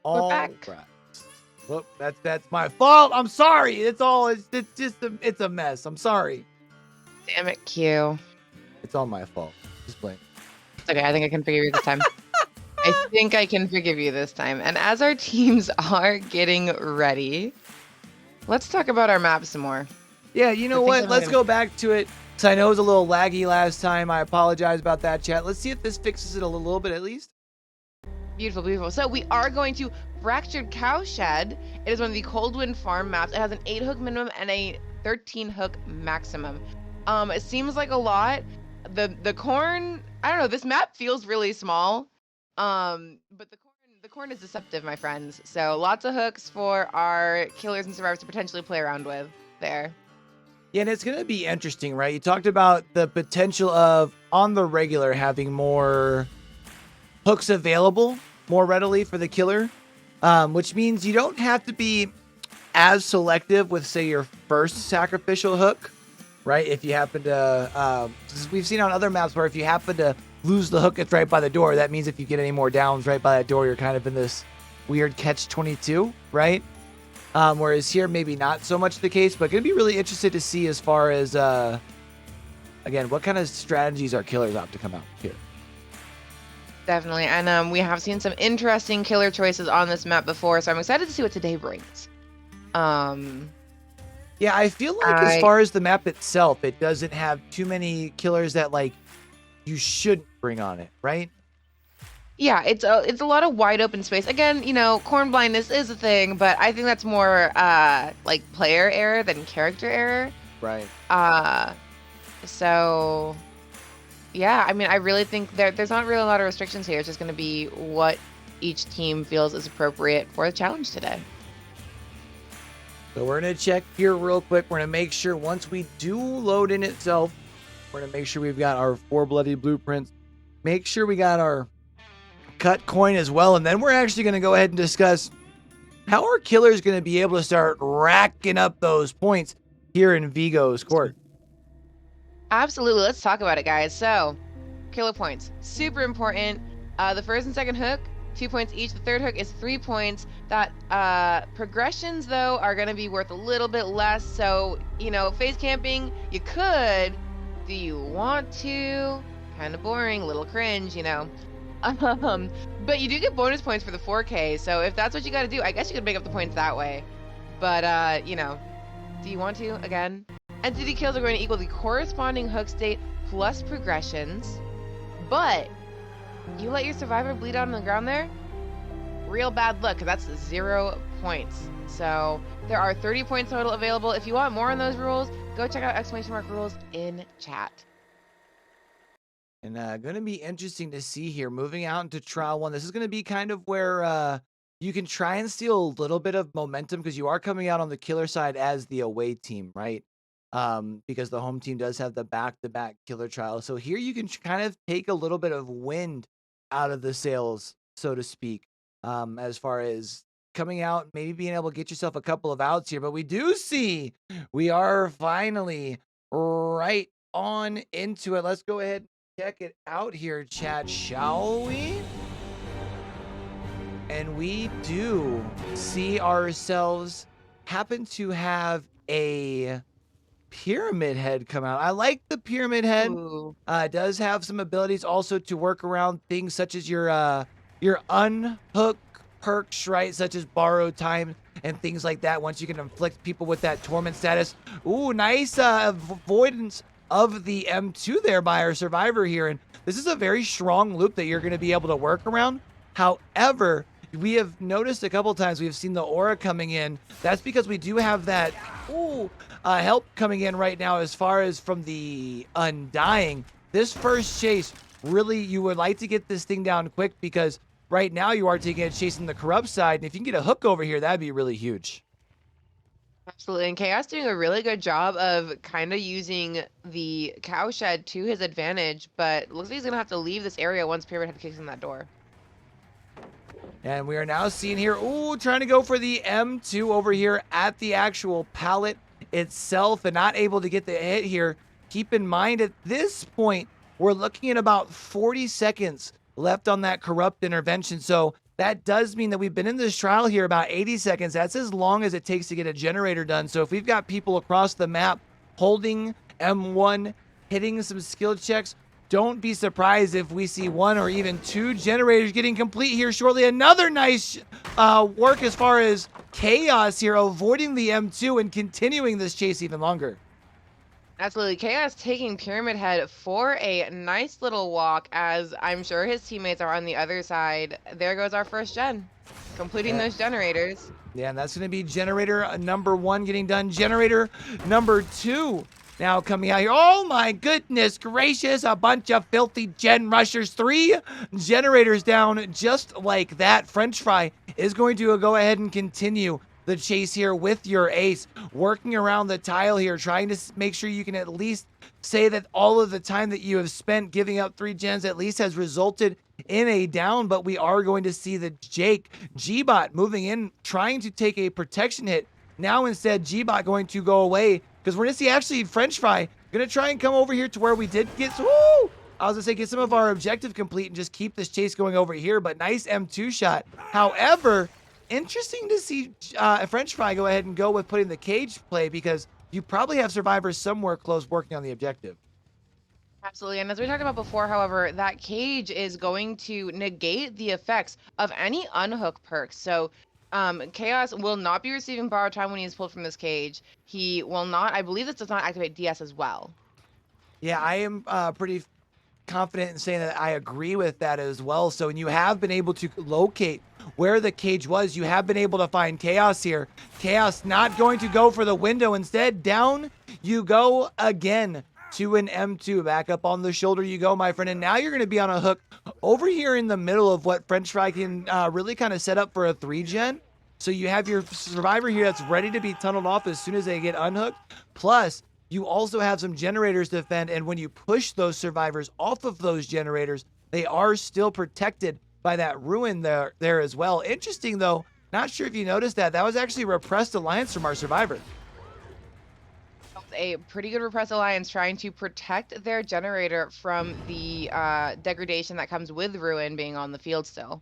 We're All back. right. Well, that's my fault. I'm sorry. It's just it's a mess. I'm sorry. Damn it, Q. It's all my fault. Just blame. It's okay. I think I can forgive you this time. I think I can forgive you this time. And as our teams are getting ready, let's talk about our map some more. Yeah, you know what? Let's go back to it. So I know it was a little laggy last time. I apologize about that, chat. Let's see if this fixes it a little bit at least. Beautiful, beautiful. So we are going to Fractured Cowshed. It is one of the Coldwind farm maps. It has an 8-hook minimum and a 13-hook maximum. It seems like a lot. The corn, I don't know, this map feels really small. But the corn is deceptive, my friends. So lots of hooks for our killers and survivors to potentially play around with there. Yeah, and it's going to be interesting, right? You talked about the potential of, on the regular, having more hooks available more readily for the killer, which means you don't have to be as selective with, say, your first sacrificial hook, right? If you happen to, we've seen on other maps where if you happen to lose the hook that's right by the door, that means if you get any more downs right by that door, you're kind of in this weird catch-22, right? Whereas here, maybe not so much the case, but going to be really interested to see as far as, again, what kind of strategies our killers opt to come out here. Definitely. And we have seen some interesting killer choices on this map before, so I'm excited to see what today brings. Yeah, I feel like as far as the map itself, it doesn't have too many killers that, like, you shouldn't bring on it, right? Yeah, it's a lot of wide open space. Again, you know, corn blindness is a thing, but I think that's more like player error than character error. Right. So yeah, I mean, I really think there's not really a lot of restrictions here. It's just going to be what each team feels is appropriate for the challenge today. So we're going to check here real quick. We're going to make sure once we do load in itself, we're going to make sure we've got our 4 bloody blueprints. Make sure we got our cut coin as well. And then we're actually going to go ahead and discuss how our killers going to be able to start racking up those points here in Vigo's court. Absolutely. Let's talk about it, guys. So, killer points. Super important. The first and second hook, 2 points each. The third hook is 3 points. That progressions, though, are going to be worth a little bit less. So, you know, phase camping, you could. Do you want to? Kind of boring, little cringe, you know. But you do get bonus points for the 4K. So if that's what you got to do, I guess you could make up the points that way. But, you know, do you want to? Again, entity kills are going to equal the corresponding hook state plus progressions. But you let your survivor bleed out on the ground there, real bad luck, because that's 0 points. So there are 30 points total available. If you want more on those rules, go check out !rules in chat. And going to be interesting to see here. Moving out into Trial 1, this is going to be kind of where you can try and steal a little bit of momentum because you are coming out on the killer side as the away team, right? Because the home team does have the back-to-back killer trial. So here you can kind of take a little bit of wind out of the sails, so to speak, as far as coming out, maybe being able to get yourself a couple of outs here. But we do see we are finally right on into it. Let's go ahead and check it out here, chat, shall we? And we do see ourselves happen to have a pyramid head come out. I like the pyramid head. It does have some abilities also to work around things such as your unhook perks, right? Such as borrow time and things like that. Once you can inflict people with that torment status. Ooh, nice avoidance of the M2 there by our survivor here. And this is a very strong loop that you're going to be able to work around. However, we have noticed a couple times we've seen the aura coming in. That's because we do have that help coming in right now as far as from the Undying. This first chase, really, you would like to get this thing down quick because right now you are taking a chase in the corrupt side. And if you can get a hook over here, that'd be really huge. Absolutely. And Chaos doing a really good job of kind of using the cowshed to his advantage, but it looks like he's going to have to leave this area once Pyramid Head kicks in that door. And we are now seeing here, trying to go for the M2 over here at the actual pallet itself and not able to get the hit here. Keep in mind at this point, we're looking at about 40 seconds left on that corrupt intervention. So that does mean that we've been in this trial here about 80 seconds. That's as long as it takes to get a generator done. So if we've got people across the map holding M1, hitting some skill checks, don't be surprised if we see 1 or even 2 generators getting complete here shortly. Another nice work as far as Chaos here, avoiding the M2 and continuing this chase even longer. Absolutely. Chaos taking Pyramid Head for a nice little walk, as I'm sure his teammates are on the other side. There goes our first gen, completing those generators. Yeah, and that's going to be generator number 1 getting done. Generator number 2 now coming out here. Oh my goodness gracious, a bunch of filthy gen rushers. 3 generators down just like that. French Fry is going to go ahead and continue the chase here with your ace, working around the tile here, trying to make sure you can at least say that all of the time that you have spent giving up 3 gens at least has resulted in a down. But we are going to see the Jake G-Bot moving in, trying to take a protection hit. Now instead, G-Bot going to go away, because we're going to see actually French Fry going to try and come over here to where we did get, woo! I was going to say, get some of our objective complete and just keep this chase going over here. But nice M2 shot. However, interesting to see French Fry go ahead and go with putting the cage play, because you probably have survivors somewhere close working on the objective. Absolutely. And as we talked about before, however, that cage is going to negate the effects of any unhook perks. So Chaos will not be receiving borrowed time when he is pulled from this cage. He will not, I believe this does not activate DS as well. Yeah, I am pretty confident in saying that I agree with that as well. So when you have been able to locate where the cage was, you have been able to find Chaos here. Chaos not going to go for the window. Instead, down you go again to an M2. Back up on the shoulder you go, my friend. And now you're going to be on a hook over here in the middle of what French Fry can really kind of set up for a 3-gen. So you have your survivor here that's ready to be tunneled off as soon as they get unhooked. Plus, you also have some generators to defend, and when you push those survivors off of those generators, they are still protected by that ruin there as well. Interesting, though, not sure if you noticed that. That was actually a repressed alliance from our survivor. A pretty good repressed alliance trying to protect their generator from the degradation that comes with ruin being on the field still.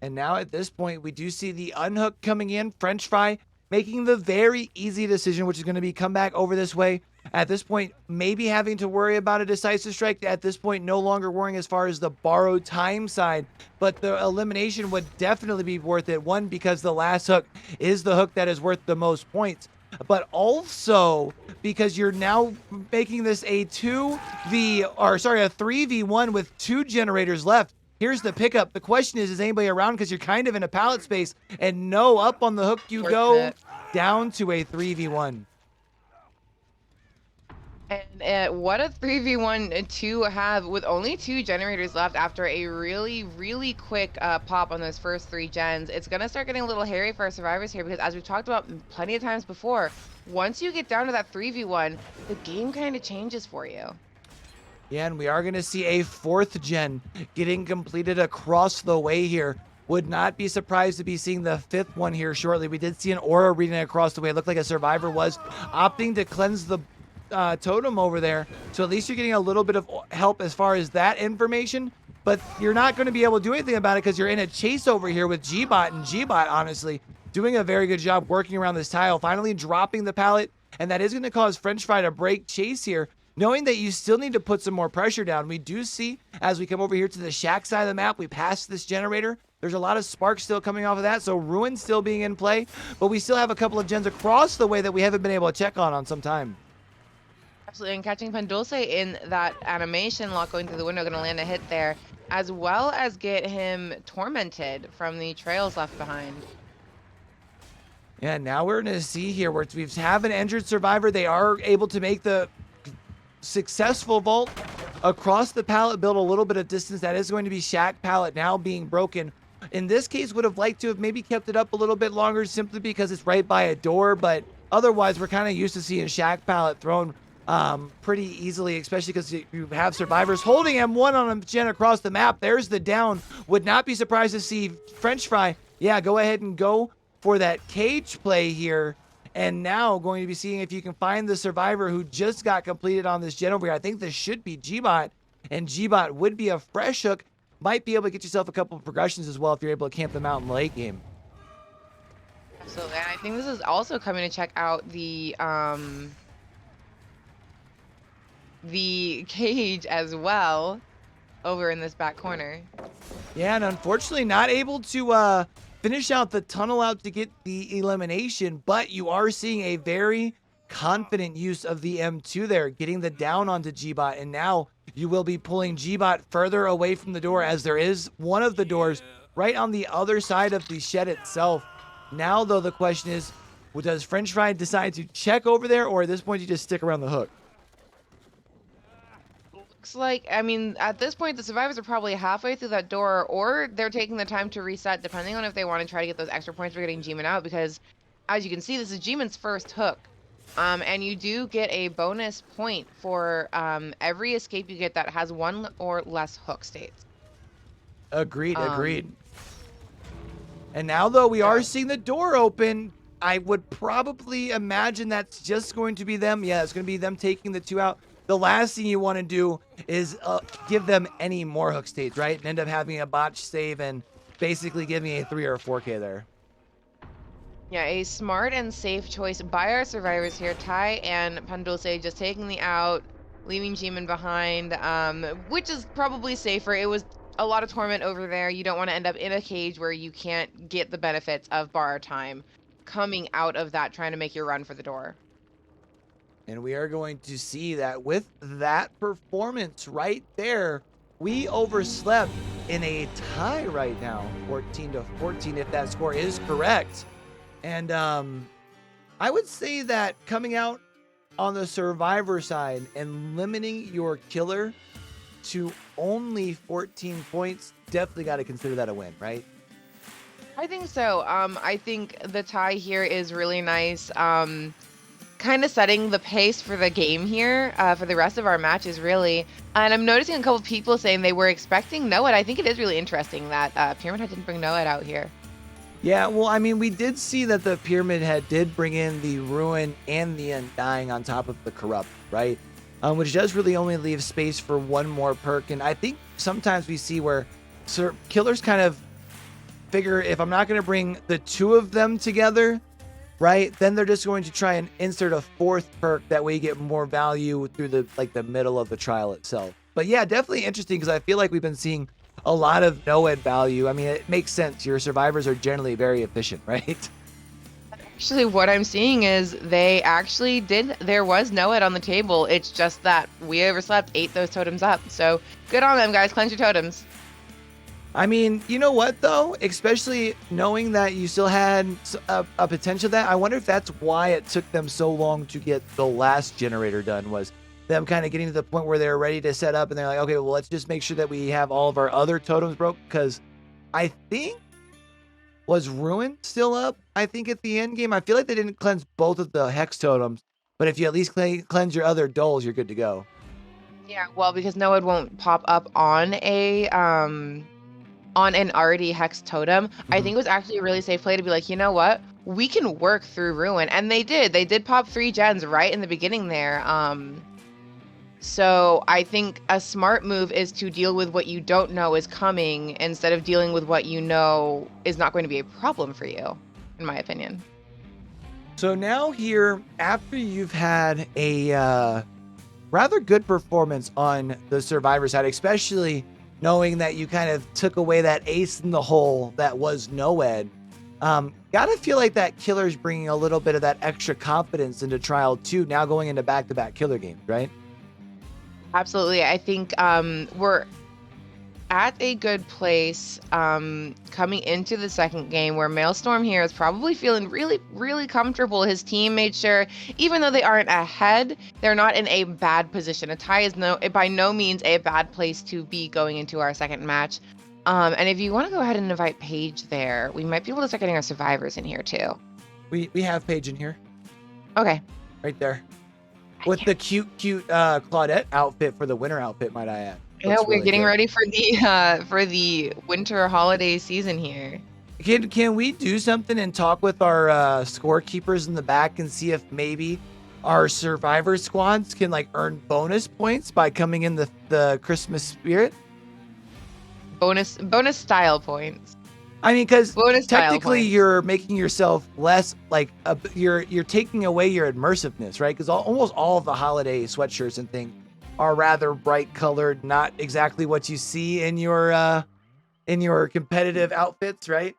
And now at this point, we do see the unhook coming in. French Fry making the very easy decision, which is going to be come back over this way. At this point, maybe having to worry about a decisive strike. At this point, no longer worrying as far as the borrowed time side. But the elimination would definitely be worth it. One, because the last hook is the hook that is worth the most points. But also because you're now making this a 3v1 with 2 generators left. Here's the pickup. The question is anybody around? Because you're kind of in a pallet space. And no, up on the hook you go, down to a 3v1. And what a 3v1 to have with only 2 generators left after a really, really quick pop on those first 3 gens. It's going to start getting a little hairy for our survivors here, because as we've talked about plenty of times before, once you get down to that 3v1, the game kind of changes for you. Yeah, and we are going to see a 4th gen getting completed across the way here. Would not be surprised to be seeing the 5th one here shortly. We did see an aura reading across the way. It looked like a survivor was opting to cleanse the totem over there. So at least you're getting a little bit of help as far as that information. But you're not going to be able to do anything about it because you're in a chase over here with G-Bot. And G-Bot, honestly, doing a very good job working around this tile. Finally dropping the pallet. And that is going to cause French Fry to break chase here, knowing that you still need to put some more pressure down. We do see, as we come over here to the shack side of the map, we pass this generator. There's a lot of sparks still coming off of that, so Ruin still being in play. But we still have a couple of gens across the way that we haven't been able to check on some time. Absolutely, and catching Pendulce in that animation lock going through the window, going to land a hit there, as well as get him tormented from the trails left behind. Yeah, now we're going to see here where we have an injured survivor. They are able to make the successful vault across the pallet, build a little bit of distance. That is going to be shack pallet now being broken. In this case, would have liked to have maybe kept it up a little bit longer simply because it's right by a door, but otherwise we're kind of used to seeing shack pallet thrown pretty easily, especially because you have survivors holding M1 on a gen across the map. There's the down. Would not be surprised to see French Fry, yeah, go ahead and go for that cage play here. And now going to be seeing if you can find the survivor who just got completed on this gen over here. I think this should be G-Bot, and G-Bot would be a fresh hook. might be able to get yourself a couple of progressions as well if you're able to camp them out in the late game. Absolutely. And I think this is also coming to check out the cage as well over in this back corner. Yeah, and unfortunately not able to finish out the tunnel out to get the elimination, but you are seeing a very confident use of the M2 there, getting the down onto G-Bot, and now you will be pulling G-Bot further away from the door, as there is one of the doors right on the other side of the shed itself. Now, though, the question is, does French Fry decide to check over there, or at this point you just stick around the hook? Looks like, I mean, at this point, the survivors are probably halfway through that door, or they're taking the time to reset, depending on if they want to try to get those extra points for getting G-Man out, because as you can see, this is G-Man's first hook. And you do get a bonus point for every escape you get that has one or less hook states. Agreed. And now, though, we are seeing the door open. I would probably imagine that's just going to be them. Yeah, it's going to be them taking the 2 out. The last thing you want to do is give them any more hook states, right? And end up having a botch save and basically giving a 3 or a 4K there. Yeah, a smart and safe choice by our survivors here. Ty and Pandulce just taking the out, leaving G-Man behind, which is probably safer. It was a lot of torment over there. You don't want to end up in a cage where you can't get the benefits of bar time coming out of that, trying to make your run for the door. And we are going to see that with that performance right there, we overslept in a tie right now, 14-14, if that score is correct. And I would say that coming out on the survivor side and limiting your killer to only 14 points, definitely got to consider that a win, right? I think so. I think the tie here is really nice. Kind of setting the pace for the game here for the rest of our matches, really. And I'm noticing a couple of people saying they were expecting Noed. I think it is really interesting that Pyramid Head didn't bring Noed out here. Yeah, well, I mean, we did see that the Pyramid Head did bring in the Ruin and the Undying on top of the Corrupt, right? Which does really only leave space for one more perk. And I think sometimes we see where killers kind of figure, if I'm not going to bring the 2 of them together, right, then they're just going to try and insert a 4th perk. That way you get more value through the middle of the trial itself. But yeah, definitely interesting, because I feel like we've been seeing a lot of no-ed value. I mean, it makes sense. Your survivors are generally very efficient, right? Actually, what I'm seeing is they actually there was no-ed on the table. It's just that we overslept, ate those totems up. So good on them, guys. Cleanse your totems. I mean, you know what, though? Especially knowing that you still had a potential of that, I wonder if that's why it took them so long to get the last generator done, was them kind of getting to the point where they're ready to set up, and they're like, okay, well, let's just make sure that we have all of our other totems broke, because I think, was Ruin still up? I think at the end game, I feel like they didn't cleanse both of the Hex totems, but if you at least cleanse your other Doles, you're good to go. Yeah, well, because Noed won't pop up on an already Hex totem. I think it was actually a really safe play to be like, you know what? We can work through Ruin. And they did. They did pop 3 gens right in the beginning there. So I think a smart move is to deal with what you don't know is coming instead of dealing with what you know is not going to be a problem for you, in my opinion. So now here, after you've had a rather good performance on the survivor side, especially knowing that you kind of took away that ace in the hole that was Noed, gotta feel like that killer's bringing a little bit of that extra confidence into Trial 2, now going into back-to-back killer games, right? Absolutely. I think we're at a good place coming into the second game, where Maelstrom here is probably feeling really, really comfortable. His team made sure, even though they aren't ahead, they're not in a bad position. A tie is by no means a bad place to be going into our second match. And if you want to go ahead and invite Paige there, we might be able to start getting our survivors in here too. We have Paige in here. Okay. Right there. With the cute Claudette outfit for the winter outfit, might I add. Yeah, we're really getting ready for the winter holiday season here. Can we do something and talk with our scorekeepers in the back and see if maybe our survivor squads can like earn bonus points by coming in the Christmas spirit? bonus style points. I mean, because Bonus style technically points. you're making yourself less like you're taking away your immersiveness, right? Because almost all of the holiday sweatshirts and things are rather bright colored, not exactly what you see in your competitive outfits, right?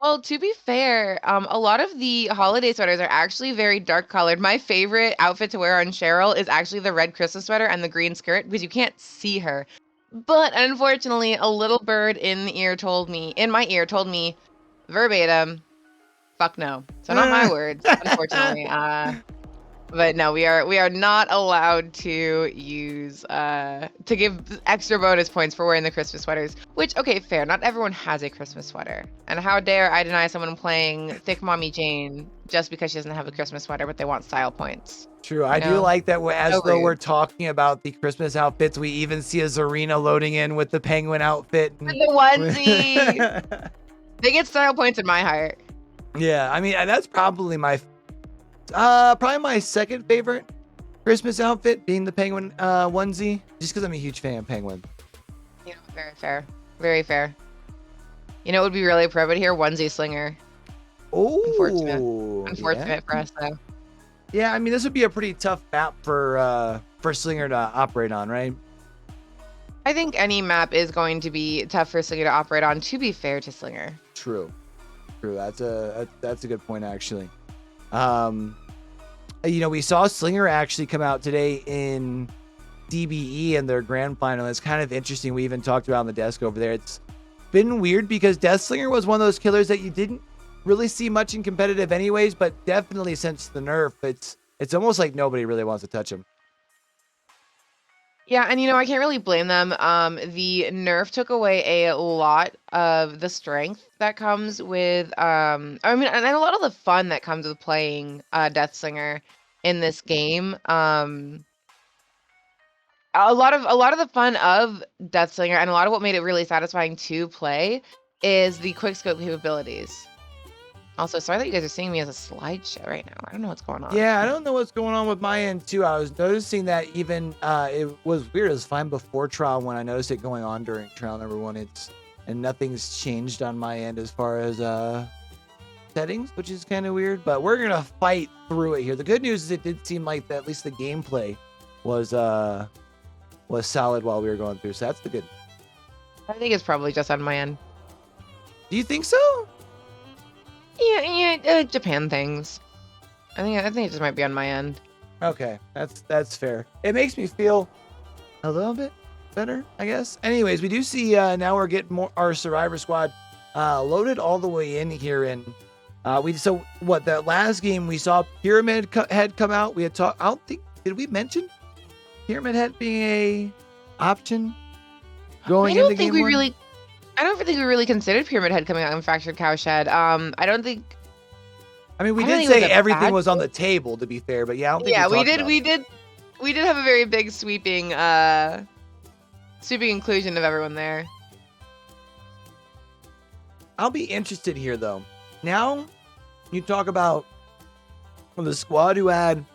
Well, to be fair, a lot of the holiday sweaters are actually very dark colored. My favorite outfit to wear on Cheryl is actually the red Christmas sweater and the green skirt because you can't see her. But unfortunately, a little bird in my ear told me verbatim, fuck no. So not my words, unfortunately. But no, we are not allowed to use to give extra bonus points for wearing the Christmas sweaters. Which, okay, fair. Not everyone has a Christmas sweater. And how dare I deny someone playing Thick Mommy Jane just because she doesn't have a Christmas sweater, but they want style points. True. I do like that as though we're talking about the Christmas outfits, we even see a Zarina loading in with the penguin outfit. With the onesie. They get style points in my heart. Yeah, I mean, that's probably my second favorite Christmas outfit, being the penguin onesie, just because I'm a huge fan of penguin. You know, very fair. Very fair. You know, it would be really appropriate here, onesie slinger. Oh, unfortunate for us though. Yeah, I mean, this would be a pretty tough map for Slinger to operate on, right? I think any map is going to be tough for Slinger to operate on, to be fair to Slinger. True. That's a good point, actually. We saw Slinger actually come out today in DBE in their grand final. It's kind of interesting. We even talked about on the desk over there. It's been weird because Death Slinger was one of those killers that you didn't really see much in competitive anyways, but definitely since the nerf, it's almost like nobody really wants to touch him. Yeah, and I can't really blame them. The nerf took away a lot of the strength that comes with and a lot of the fun that comes with playing Death Slinger in this game. A lot of the fun of Death Slinger and a lot of what made it really satisfying to play is the quickscope capabilities. Also, sorry that you guys are seeing me as a slideshow right now. I don't know what's going on. Yeah, I don't know what's going on with my end too. I was noticing that even it was weird. It was fine before trial. When I noticed it going on during trial number 1, and nothing's changed on my end as far as settings, which is kind of weird. But we're gonna fight through it here. The good news is it did seem like that at least the gameplay was solid while we were going through. So that's the good. I think it's probably just on my end. Do you think so? Yeah, Japan things. I think it just might be on my end. Okay, that's fair. It makes me feel a little bit better, I guess. Anyways, we do see now we're getting our Survivor Squad loaded all the way in here, and that last game we saw Pyramid Head come out. We had talked. I don't think did we mention Pyramid Head being a option going into game 1? I don't think we really considered Pyramid Head coming out in Fractured Cowshed. I don't think. I mean, we did say everything was on the table, to be fair, but yeah, I don't think we did have a very big sweeping inclusion of everyone there. I'll be interested here, though. Now, you talk about the squad who had,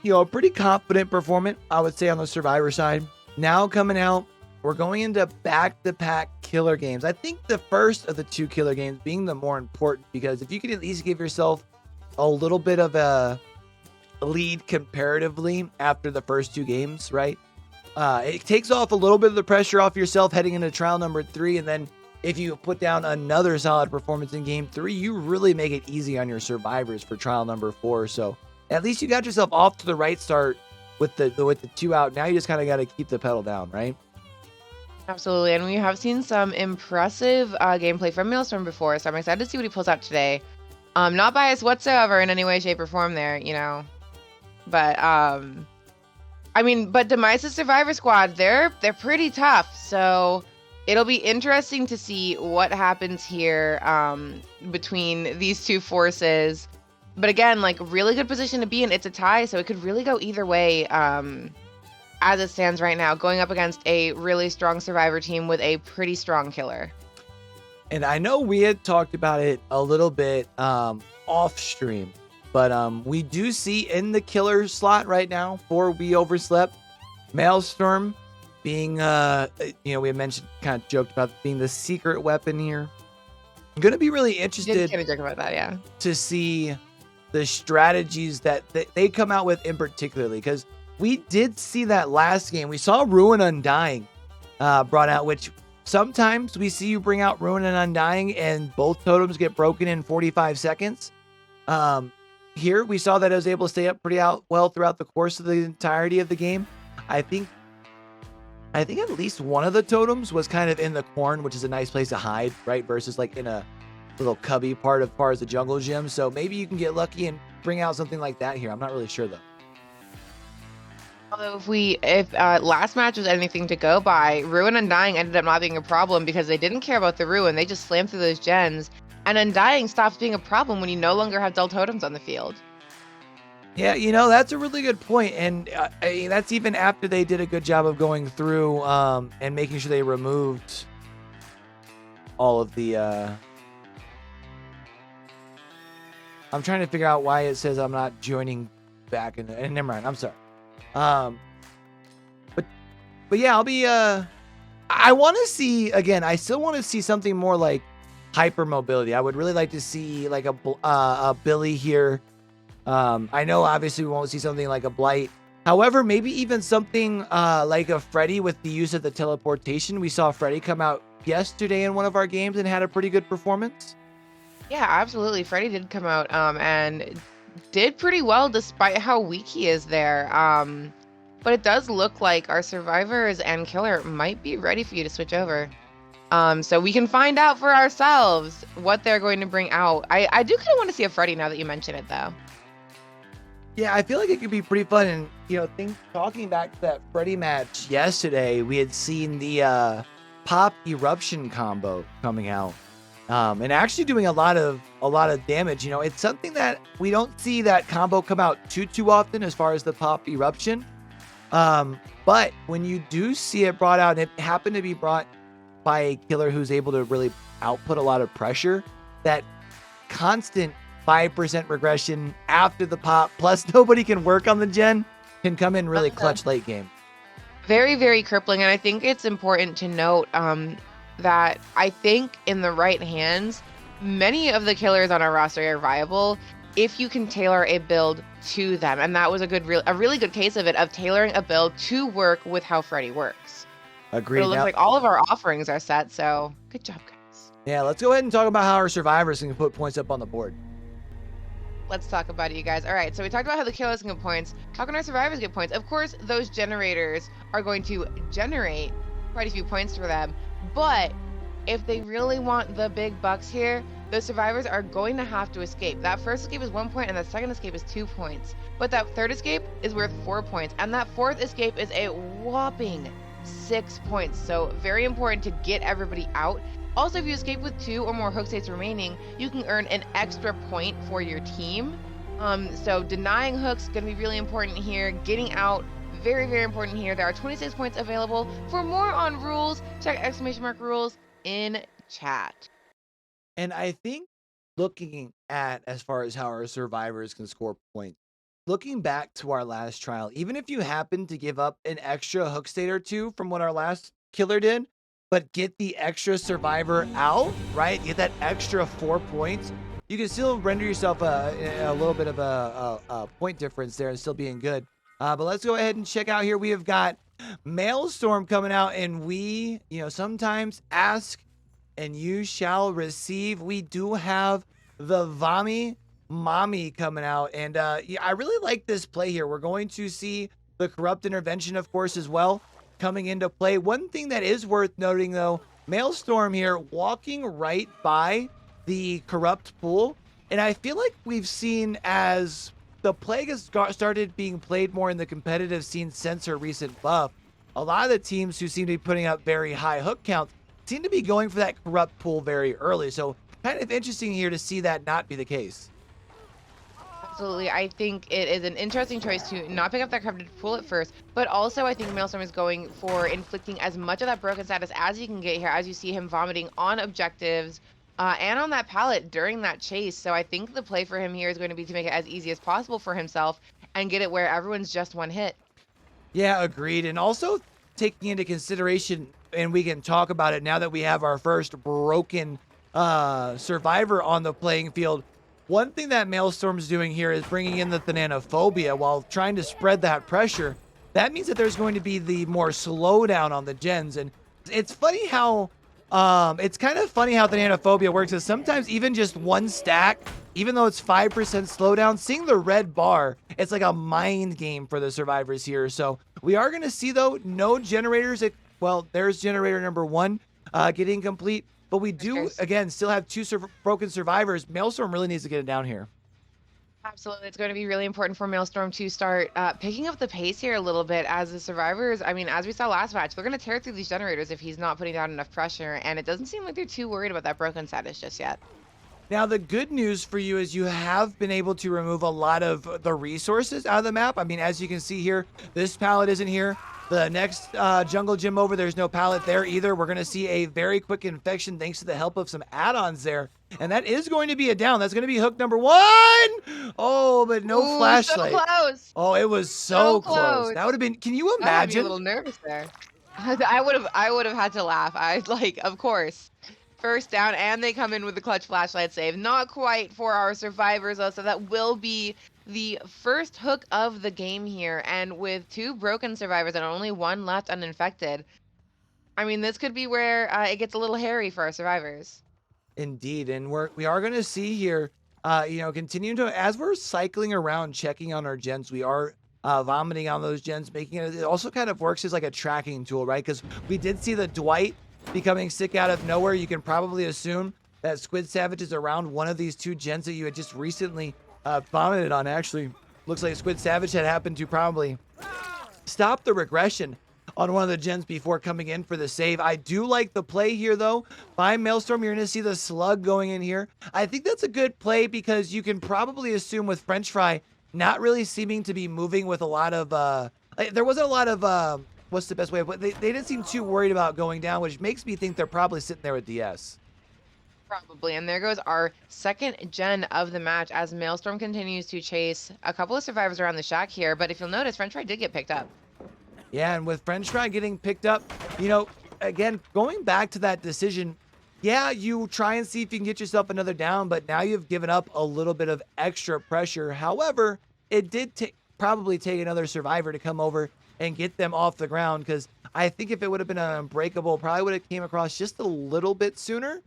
a pretty confident performance, I would say, on the Survivor side. Now coming out, we're going into back-to-back killer games. I think the first of the 2 killer games being the more important, because if you can at least give yourself a little bit of a lead comparatively after the first 2 games, right? It takes off a little bit of the pressure off yourself heading into trial number 3, and then if you put down another solid performance in game 3, you really make it easy on your survivors for trial number 4. So at least you got yourself off to the right start with the 2 out. Now you just kind of got to keep the pedal down, right? Absolutely, and we have seen some impressive gameplay from Maelstrom before, so I'm excited to see what he pulls out today. Not biased whatsoever in any way, shape, or form there, But, but Demice's Survivor Squad, they're pretty tough, so it'll be interesting to see what happens here between these 2 forces. But again, really good position to be in. It's a tie, so it could really go either way. As it stands right now, going up against a really strong Survivor team with a pretty strong killer. And I know we had talked about it a little bit off stream, but we do see in the killer slot right now for We Overslept, Maelstrom being, you know, we had mentioned, kind of joked about being the secret weapon here. I'm going to be really interested kind of joke about that, yeah. to see the strategies that they come out with in particularly, because we did see that last game. We saw Ruin Undying brought out, which sometimes we see you bring out Ruin and Undying and both totems get broken in 45 seconds. Here we saw that I was able to stay up pretty well throughout the course of the entirety of the game. I think at least one of the totems was kind of in the corn, which is a nice place to hide, right? Versus like in a little cubby part of the jungle gym. So maybe you can get lucky and bring out something like that here. I'm not really sure though. Although if last match was anything to go by, Ruin Undying ended up not being a problem because they didn't care about the Ruin. They just slammed through those gens. And Undying stops being a problem when you no longer have dull totems on the field. Yeah, you know, that's a really good point. And that's even after they did a good job of going through and making sure they removed all of the... I'm trying to figure out why it says I'm not joining back in and never mind, I'm sorry. But yeah, I'll be I want to see, again, I still want to see something more like hyper mobility. I would really like to see like a Billy here. I know obviously we won't see something like a Blight. However, maybe even something like a Freddy with the use of the teleportation. We saw Freddy come out yesterday in one of our games and had a pretty good performance. Yeah, absolutely. Freddy did come out and did pretty well despite how weak he is there. But it does look like our survivors and killer might be ready for you to switch over. So we can find out for ourselves what they're going to bring out. I do kind of want to see a Freddy now that you mention it, though. Yeah, I feel like it could be pretty fun. And, you know, talking back to that Freddy match yesterday, we had seen the Pop Eruption combo coming out. And actually doing a lot of damage. You know, it's something that we don't see that combo come out too often as far as the Pop Eruption. But when you do see it brought out, and it happened to be brought by a killer who's able to really output a lot of pressure, that constant 5% regression after the pop, plus nobody can work on the gen, can come in really clutch late game. Very, very crippling. And I think it's important to note that I think in the right hands, many of the killers on our roster are viable if you can tailor a build to them. And that was a really good case of it, of tailoring a build to work with how Freddy works. Agreed. But it looks like all of our offerings are set, so good job, guys. Yeah, let's go ahead and talk about how our survivors can put points up on the board. Let's talk about it, you guys. All right, so we talked about how the killers can get points. How can our survivors get points? Of course, those generators are going to generate quite a few points for them. But if they really want the big bucks here, those survivors are going to have to escape. That first escape is 1 point, and that second escape is 2 points. But that third escape is worth 4 points, and that fourth escape is a whopping 6 points. So very important to get everybody out. Also, if you escape with 2 or more hook states remaining, you can earn an extra point for your team. So denying hooks is going to be really important here. Getting out, very, very important here. There are 26 points available. For more on rules, check !rules in chat. And I think looking at as far as how our survivors can score points, looking back to our last trial, even if you happen to give up an extra hook state or 2 from what our last killer did, but get the extra survivor out, right? Get that extra 4 points. You can still render yourself a little bit of a point difference there and still being good. But let's go ahead and check out here. We have got Maelstrom coming out, and we, you know, sometimes ask and you shall receive. We do have the Vami Mommy coming out, and yeah, I really like this play here. We're going to see the Corrupt Intervention, of course, as well, coming into play. One thing that is worth noting, though, Maelstrom here walking right by the Corrupt pool, and I feel like we've seen as the Plague has started being played more in the competitive scene since her recent buff, a lot of the teams who seem to be putting up very high hook counts seem to be going for that Corrupt pool very early. So kind of interesting here to see that not be the case. Absolutely. I think it is an interesting choice to not pick up that corrupted pool at first, but also I think Maelstrom is going for inflicting as much of that broken status as he can get here, as you see him vomiting on objectives and on that pallet during that chase. So I think the play for him here is going to be to make it as easy as possible for himself and get it where everyone's just one hit. Yeah, agreed. And also taking into consideration, and we can talk about it now that we have our first broken survivor on the playing field. One thing that Maelstrom doing here is bringing in the Thanatophobia while trying to spread that pressure. That means that there's going to be the more slowdown on the gens, and it's funny how it's kind of funny how Thanatophobia works. Is sometimes even just one stack, even though it's 5% slowdown, seeing the red bar, it's like a mind game for the survivors here. So we are going to see, though, no generators. Well, there's generator number 1 getting complete. But we do, again, still have 2 broken survivors. Maelstrom really needs to get it down here. Absolutely. It's going to be really important for Maelstrom to start picking up the pace here a little bit as the survivors. I mean, as we saw last match, they're going to tear through these generators if he's not putting down enough pressure. And it doesn't seem like they're too worried about that broken status just yet. Now, the good news for you is you have been able to remove a lot of the resources out of the map. I mean, as you can see here, this pallet isn't here. The next jungle gym over, there's no pallet there either. We're going to see a very quick infection thanks to the help of some add-ons there. And that is going to be a down. That's going to be hook number 1. Oh, but no flashlight. So close. Oh, it was so close. That would have been, can you imagine? I'd be a little nervous there. I would have had to laugh. Of course. First down, and they come in with the clutch flashlight save. Not quite for our survivors, though, so that will be the first hook of the game here. And with 2 broken survivors and only 1 left uninfected, I mean, this could be where it gets a little hairy for our survivors. Indeed, and we are going to see here, continuing to, as we're cycling around, checking on our gens, we are vomiting on those gens, making it also kind of works as like a tracking tool, right? Because we did see the Dwight becoming sick out of nowhere. You can probably assume that Squid Savage is around one of these 2 gens that you had just recently vomited on. Actually, looks like Squid Savage had happened to probably stop the regression on one of the gens before coming in for the save. I do like the play here, though. By Maelstrom, you're going to see the slug going in here. I think that's a good play because you can probably assume with French Fry not really seeming to be moving with a lot of... there wasn't a lot of... what's the best way? But they didn't seem too worried about going down, which makes me think they're probably sitting there with DS. Probably. And there goes our second gen of the match as Maelstrom continues to chase a couple of survivors around the shack here. But if you'll notice, French Fry did get picked up. Yeah, and with French Fry getting picked up, again, going back to that decision, yeah, you try and see if you can get yourself another down, but now you've given up a little bit of extra pressure. However, it did probably take another survivor to come over and get them off the ground, because I think if it would have been an unbreakable, probably would have came across just a little bit sooner.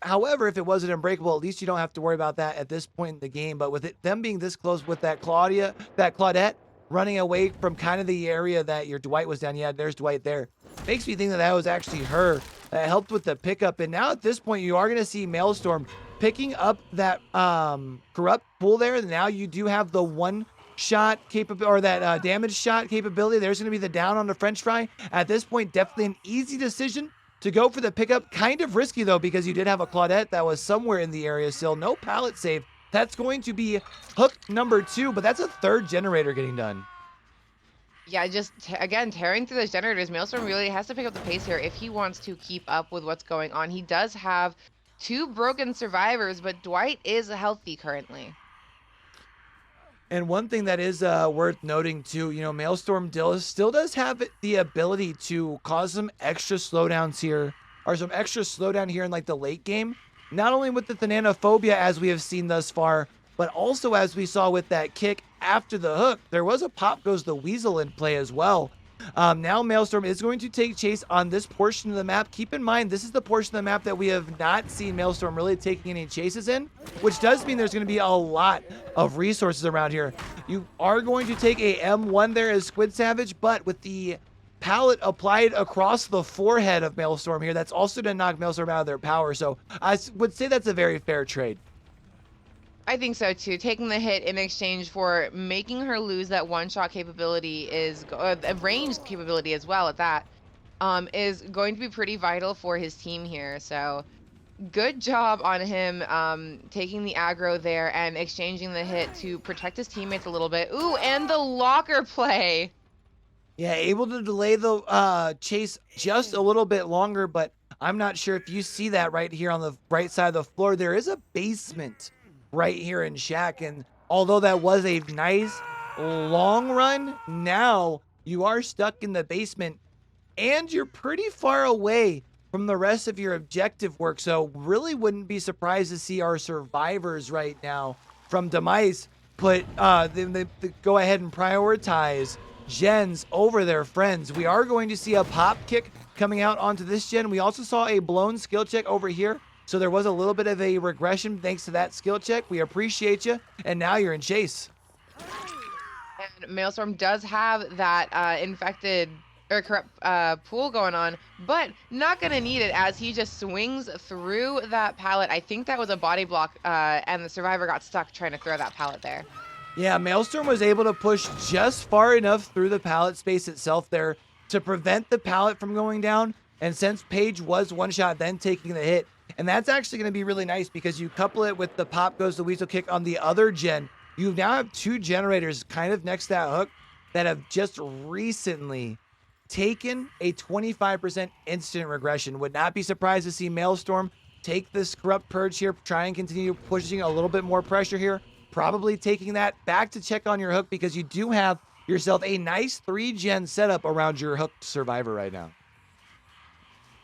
However, if it wasn't unbreakable, at least you don't have to worry about that at this point in the game. But with them being this close with that Claudette running away from kind of the area that your Dwight was down. Yeah, there's Dwight there. Makes me think that was actually her that helped with the pickup. And now at this point, you are going to see Maelstrom picking up that corrupt pool there. Now you do have the one shot capability, or that damage shot capability. There's going to be the down on the French Fry. At this point, definitely an easy decision to go for the pickup. Kind of risky, though, because you did have a Claudette that was somewhere in the area still. No pallet save. That's going to be hook number 2, but that's a 3rd generator getting done. Yeah, just, again, tearing through those generators. Maelstrom really has to pick up the pace here if he wants to keep up with what's going on. He does have 2 broken survivors, but Dwight is healthy currently. And one thing that is worth noting, too, Maelstrom still does have the ability to cause some extra slowdowns here, or some extra slowdown here in, like, the late game. Not only with the Thanatophobia, as we have seen thus far, but also as we saw with that kick after the hook. There was a Pop Goes the Weasel in play as well. Now Maelstrom is going to take chase on this portion of the map. Keep in mind, this is the portion of the map that we have not seen Maelstrom really taking any chases in, which does mean there's going to be a lot of resources around here. You are going to take a M1 there as Squid Savage, but with the pallet applied across the forehead of Maelstrom here, that's also to knock Maelstrom out of their power. So I would say that's a very fair trade. I think so too. Taking the hit in exchange for making her lose that one-shot capability is a ranged capability as well at that, is going to be pretty vital for his team here. So good job on him taking the aggro there and exchanging the hit to protect his teammates a little bit. Ooh, and the locker play. Yeah, able to delay the chase just a little bit longer, but I'm not sure if you see that right here on the right side of the floor. There is a basement right here in Shack, and although that was a nice long run, now you are stuck in the basement and you're pretty far away from the rest of your objective work. So really wouldn't be surprised to see our survivors right now from Demice put they go ahead and prioritize gens over their friends. We are going to see a pop kick coming out onto this gen. We also saw a blown skill check over here. So there was a little bit of a regression thanks to that skill check. We appreciate you. And now you're in chase. And Maelstrom does have that infected or corrupt pool going on, but not going to need it as he just swings through that pallet. I think that was a body block, and the survivor got stuck trying to throw that pallet there. Yeah, Maelstrom was able to push just far enough through the pallet space itself there to prevent the pallet from going down. And since Paige was one shot, then taking the hit, and that's actually going to be really nice because you couple it with the pop goes the weasel kick on the other gen. You now have two generators kind of next to that hook that have just recently taken a 25% instant regression. Would not be surprised to see Maelstrom take this corrupt purge here, try and continue pushing a little bit more pressure here, probably taking that back to check on your hook because you do have yourself a nice 3-gen setup around your hooked survivor right now.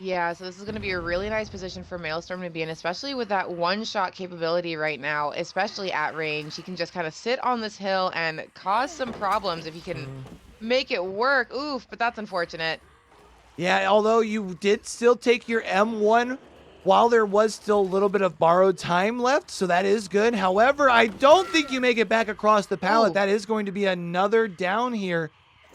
Yeah, so this is going to be a really nice position for Maelstrom to be in, especially with that one-shot capability right now, especially at range. He can just kind of sit on this hill and cause some problems if he can make it work. Oof, but that's unfortunate. Yeah, although you did still take your M1 while there was still a little bit of borrowed time left, so that is good. However, I don't think you make it back across the pallet. Ooh. That is going to be another down here,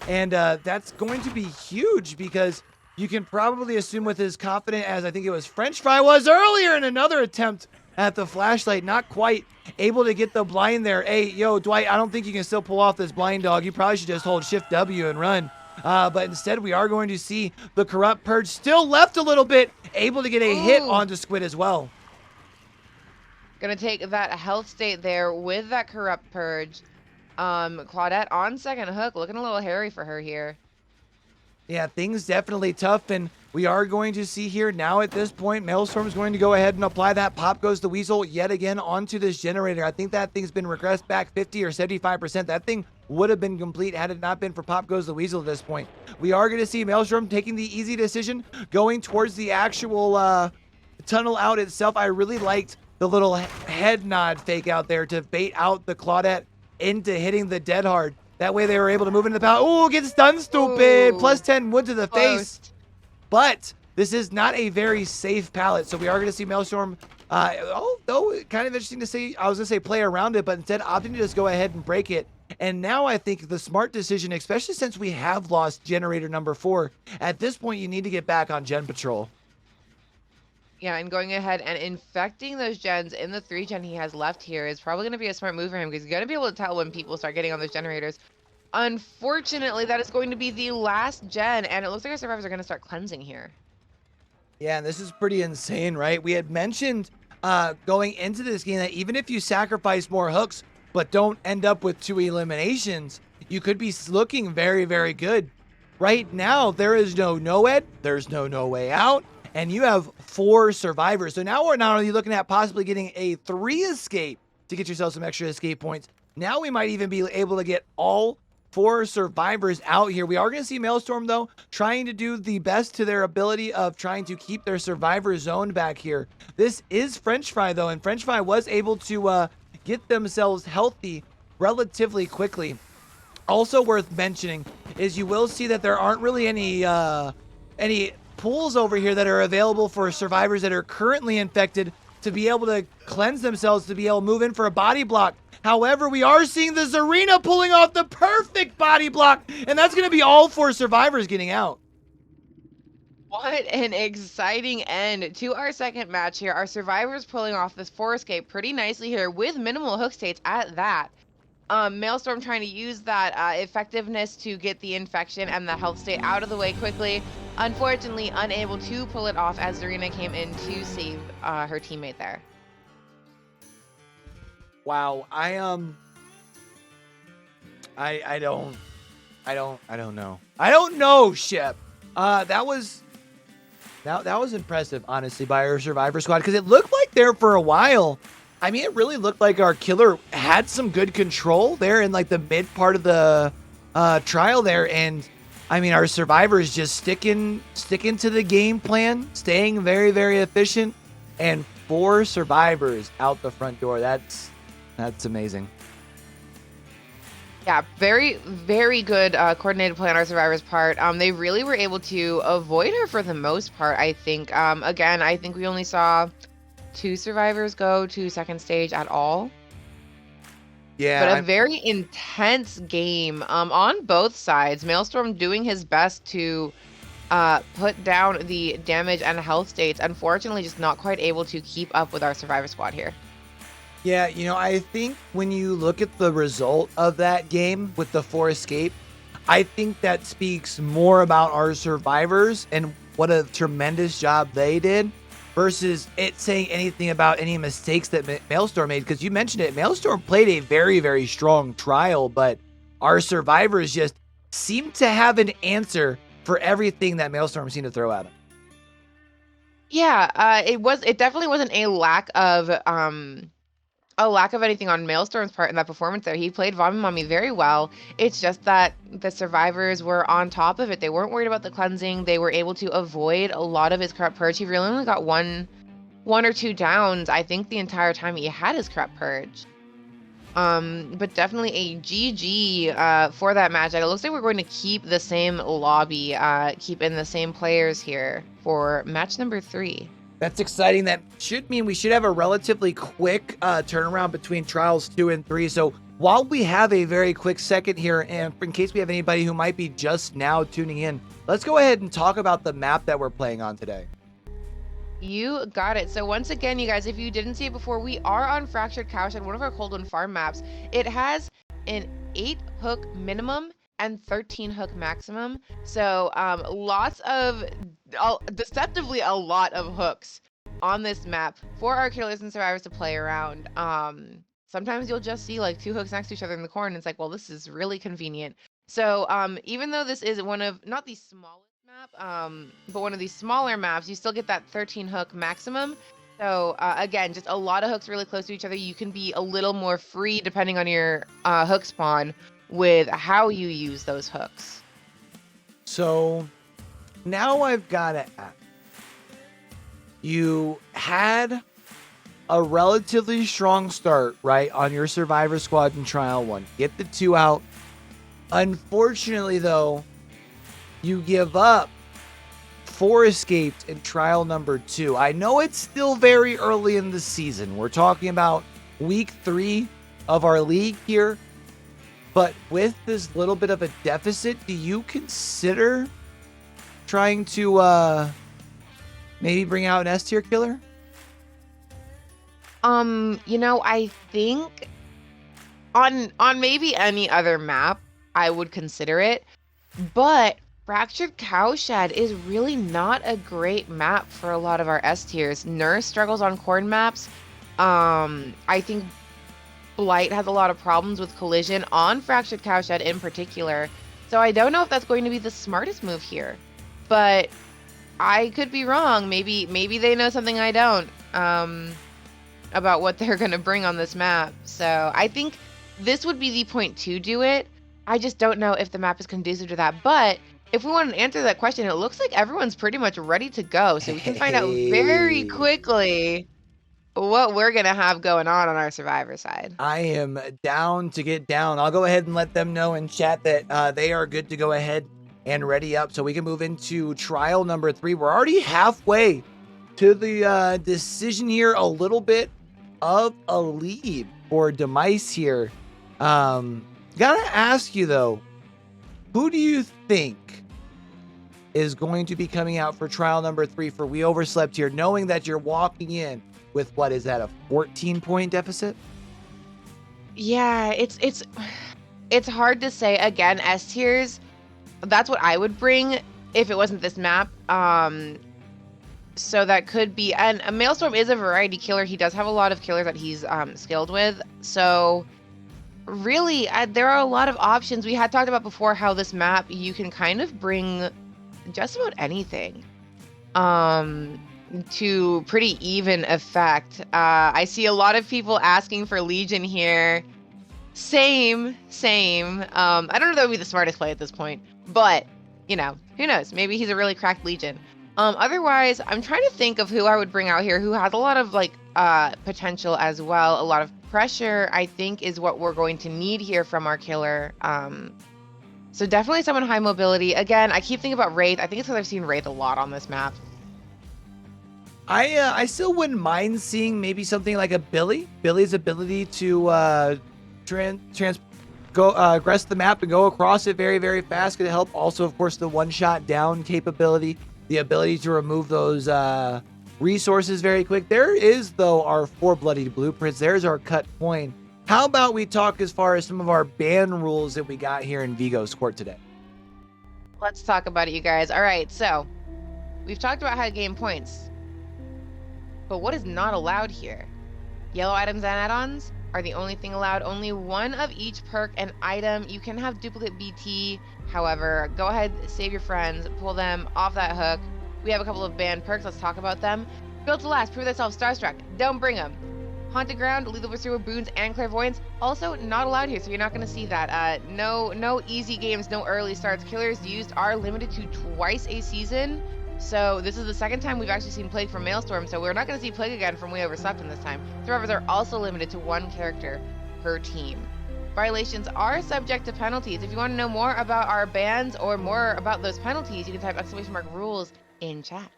and that's going to be huge because you can probably assume with as confident as I think it was French Fry was earlier in another attempt at the flashlight, not quite able to get the blind there. Hey, yo, Dwight, I don't think you can still pull off this blind dog. You probably should just hold Shift W and run. But instead, we are going to see the corrupt purge still left a little bit, able to get a hit onto Squid as well. Gonna take that health state there with that corrupt purge. Claudette on second hook, looking a little hairy for her here. Yeah, things definitely tough, and we are going to see here now at this point, Maelstrom is going to go ahead and apply that pop goes the weasel yet again onto this generator. I think that thing's been regressed back 50 or 75%. That thing would have been complete had it not been for pop goes the weasel at this point. We are going to see Maelstrom taking the easy decision, going towards the actual tunnel out itself. I really liked the little head nod fake out there to bait out the Claudette into hitting the dead hard. That way they were able to move into the pallet. Ooh, get stunned, stupid. Ooh, Plus 10 wood to the close. face. But this is not a very safe pallet. So we are going to see Maelstrom, although kind of interesting to see, I was going to say play around it, but instead opting to just go ahead and break it. And now I think the smart decision, especially since we have lost generator number 4, at this point you need to get back on gen patrol. Yeah, and going ahead and infecting those gens in the 3-gen he has left here is probably going to be a smart move for him because he's going to be able to tell when people start getting on those generators. Unfortunately, that is going to be the last gen, and it looks like our survivors are going to start cleansing here. Yeah, and this is pretty insane, right? We had mentioned going into this game that even if you sacrifice more hooks but don't end up with 2 eliminations, you could be looking very, very good. Right now, there is no NOED, there's no way out, and you have 4 survivors. So now we're not only looking at possibly getting a 3 escape to get yourself some extra escape points, now we might even be able to get all 4 survivors out here. We are going to see Maelstrom, though, trying to do the best to their ability of trying to keep their survivor zone back here. This is French Fry, though, and French Fry was able to get themselves healthy relatively quickly. Also worth mentioning is you will see that there aren't really any pools over here that are available for survivors that are currently infected to be able to cleanse themselves, to be able to move in for a body block. However, we are seeing the Zarina pulling off the perfect body block, and that's going to be all 4 survivors getting out. What an exciting end to our second match here. Our survivors pulling off this 4 escape pretty nicely here with minimal hook states at that. Maelstrom trying to use that effectiveness to get the infection and the health state out of the way quickly. Unfortunately, unable to pull it off as Zarina came in to save her teammate there. Wow, I don't know. I don't know, Shep. That was impressive, honestly, by our survivor squad, because it looked like there for a while. I mean, it really looked like our killer had some good control there in like the mid part of the trial there, and I mean, our survivors just sticking to the game plan, staying very, very efficient, and 4 survivors out the front door. That's amazing. Yeah, very, very good coordinated play on our survivors' part. They really were able to avoid her for the most part, I think. Again, I think we only saw 2 survivors go to second stage at all. But a Yeah, very intense game on both sides. Maelstrom doing his best to put down the damage and health states. Unfortunately, just not quite able to keep up with our survivor squad here. Yeah, I think when you look at the result of that game with the 4 escape, I think that speaks more about our survivors and what a tremendous job they did versus it saying anything about any mistakes that Maelstrom made. Because you mentioned it, Maelstrom played a very, very strong trial, but our survivors just seemed to have an answer for everything that Maelstrom seemed to throw at them. Yeah, it definitely wasn't a lack of anything on Maelstrom's part in that performance there. He played Vomit Mommy very well. It's just that the survivors were on top of it. They weren't worried about the cleansing. They were able to avoid a lot of his corrupt purge. He really only got one or two downs, I think, the entire time he had his corrupt purge. But definitely a GG for that match. And it looks like we're going to keep the same lobby, keep in the same players here for match number 3. That's exciting. That should mean we should have a relatively quick turnaround between trials 2 and 3. So while we have a very quick second here, and in case we have anybody who might be just now tuning in, let's go ahead and talk about the map that we're playing on today. You got it. So once again, you guys, if you didn't see it before, we are on Fractured Cowshed, one of our Cold One farm maps. It has an 8 hook minimum and 13 hook maximum. So deceptively a lot of hooks on this map for our killers and survivors to play around. Sometimes you'll just see like 2 hooks next to each other in the corner, and it's like, well, this is really convenient. So even though this is one of not the smallest map, but one of these smaller maps, you still get that 13 hook maximum. So again, just a lot of hooks really close to each other. You can be a little more free depending on your hook spawn with how you use those hooks. So now I've got to ask. You had a relatively strong start, right, on your survivor squad in trial 1. Get the 2 out. Unfortunately, though, you give up 4 escapes in trial number 2. I know it's still very early in the season. We're talking about week 3 of our league here. But with this little bit of a deficit, do you consider trying to maybe bring out an S-tier killer? I think on maybe any other map, I would consider it. But Fractured Cowshed is really not a great map for a lot of our S tiers. Nurse struggles on corn maps. I think Blight has a lot of problems with collision on Fractured Cowshed in particular. So I don't know if that's going to be the smartest move here. But I could be wrong. Maybe they know something I don't about what they're going to bring on this map. So I think this would be the point to do it. I just don't know if the map is conducive to that. But if we want to answer that question, it looks like everyone's pretty much ready to go. So we can find out very quickly what we're going to have going on our survivor side. I am down to get down. I'll go ahead and let them know in chat that they are good to go ahead and ready up so we can move into trial number 3. We're already halfway to the decision here. A little bit of a lead for Demice here. Gotta ask you though, who do you think is going to be coming out for trial number 3 for We Overslept here, knowing that you're walking in with, what is that, a 14-point deficit? Yeah, it's hard to say. Again, S tiers, that's what I would bring if it wasn't this map. So that could be, and a Maelstrom is a variety killer. He does have a lot of killers that he's skilled with. So really, there are a lot of options. We had talked about before how this map, you can kind of bring just about anything to pretty even effect. I see a lot of people asking for Legion here. Same. I don't know if that would be the smartest play at this point, but you know, who knows? Maybe he's a really cracked Legion. Otherwise, I'm trying to think of who I would bring out here who has a lot of like potential as well. A lot of pressure, I think, is what we're going to need here from our killer. So definitely someone high mobility. Again, I keep thinking about Wraith. I think it's because I've seen Wraith a lot on this map. I still wouldn't mind seeing maybe something like a Billy. Billy's ability to aggress the map and go across it very, very fast could help. Also, of course, the one-shot down capability, the ability to remove those resources very quick. There is, though, our 4 bloodied blueprints. There's our cut coin. How about we talk as far as some of our ban rules that we got here in Vigo's court today? Let's talk about it, you guys. All right, so we've talked about how to gain points. But what is not allowed here? Yellow items and add-ons are the only thing allowed. Only one of each perk and item. You can have duplicate BT. However, go ahead, save your friends, pull them off that hook. We have a couple of banned perks. Let's talk about them. Build to last, prove thyself, Starstruck. Don't bring them. Haunted Ground, Lethal Pursuer, Boons, and Clairvoyance. Also not allowed here, so you're not going to see that. No easy games, no early starts. Killers used are limited to twice a season. So this is the second time we've actually seen Plague from Maelstrom, so we're not going to see Plague again from We Overslept in this time. Survivors are also limited to 1 character per team. Violations are subject to penalties. If you want to know more about our bans or more about those penalties, you can type !rules in chat.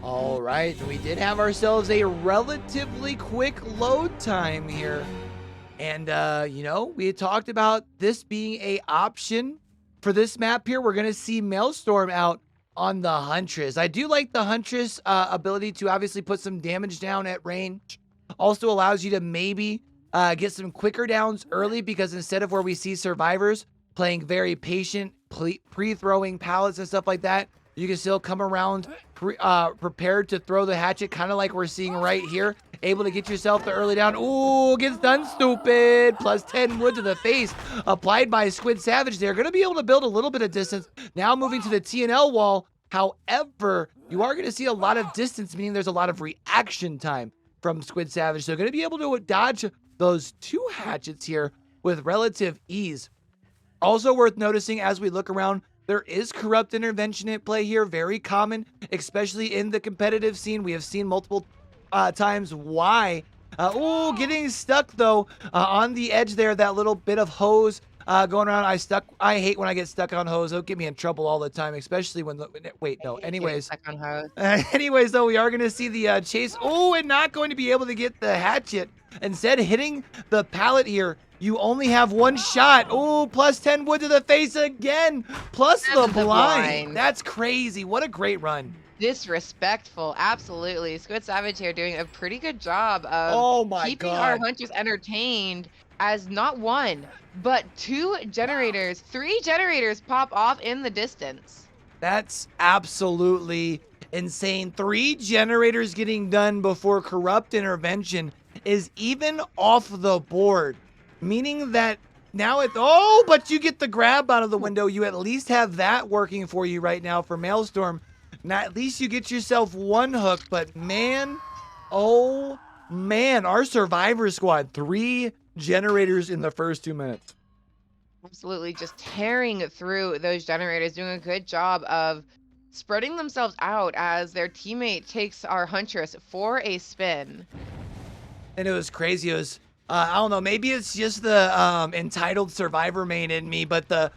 All right, we did have ourselves a relatively quick load time here. And, we had talked about this being a option for this map here. We're going to see Maelstrom out on the Huntress. I do like the Huntress ability to obviously put some damage down at range. Also allows you to maybe get some quicker downs early, because instead of where we see survivors playing very patient, pre-throwing pallets and stuff like that, you can still come around prepared to throw the hatchet, kind of like we're seeing right here. Able to get yourself the early down. Ooh, gets done, stupid. Plus 10 wood to the face applied by Squid Savage. They're going to be able to build a little bit of distance. Now moving to the TNL wall. However, you are going to see a lot of distance, meaning there's a lot of reaction time from Squid Savage. So going to be able to dodge those 2 hatchets here with relative ease. Also worth noticing as we look around, there is corrupt intervention at play here. Very common, especially in the competitive scene. We have seen multiple times why. Getting stuck though on the edge there. That little bit of hose going around. I hate when I get stuck on hose. It'll get me in trouble all the time, especially when anyways. Stuck on hose. Anyways, though, we are going to see the chase. And not going to be able to get the hatchet. Instead, hitting the pallet here. You only have 1 shot. Plus 10 wood to the face again. Plus the blind. That's crazy. What a great run. Disrespectful, absolutely. Squid Savage here doing a pretty good job of keeping our hunters entertained, as not 1, but 2 generators, 3 generators pop off in the distance. That's absolutely insane. 3 generators getting done before corrupt intervention is even off the board, meaning that now but you get the grab out of the window. You at least have that working for you right now for Maelstrom. Now, at least you get yourself 1 hook, but man, our Survivor squad, 3 generators in the first 2 minutes. Absolutely, just tearing through those generators, doing a good job of spreading themselves out as their teammate takes our Huntress for a spin. And it was crazy. It was, I don't know, maybe it's just the entitled Survivor main in me, but the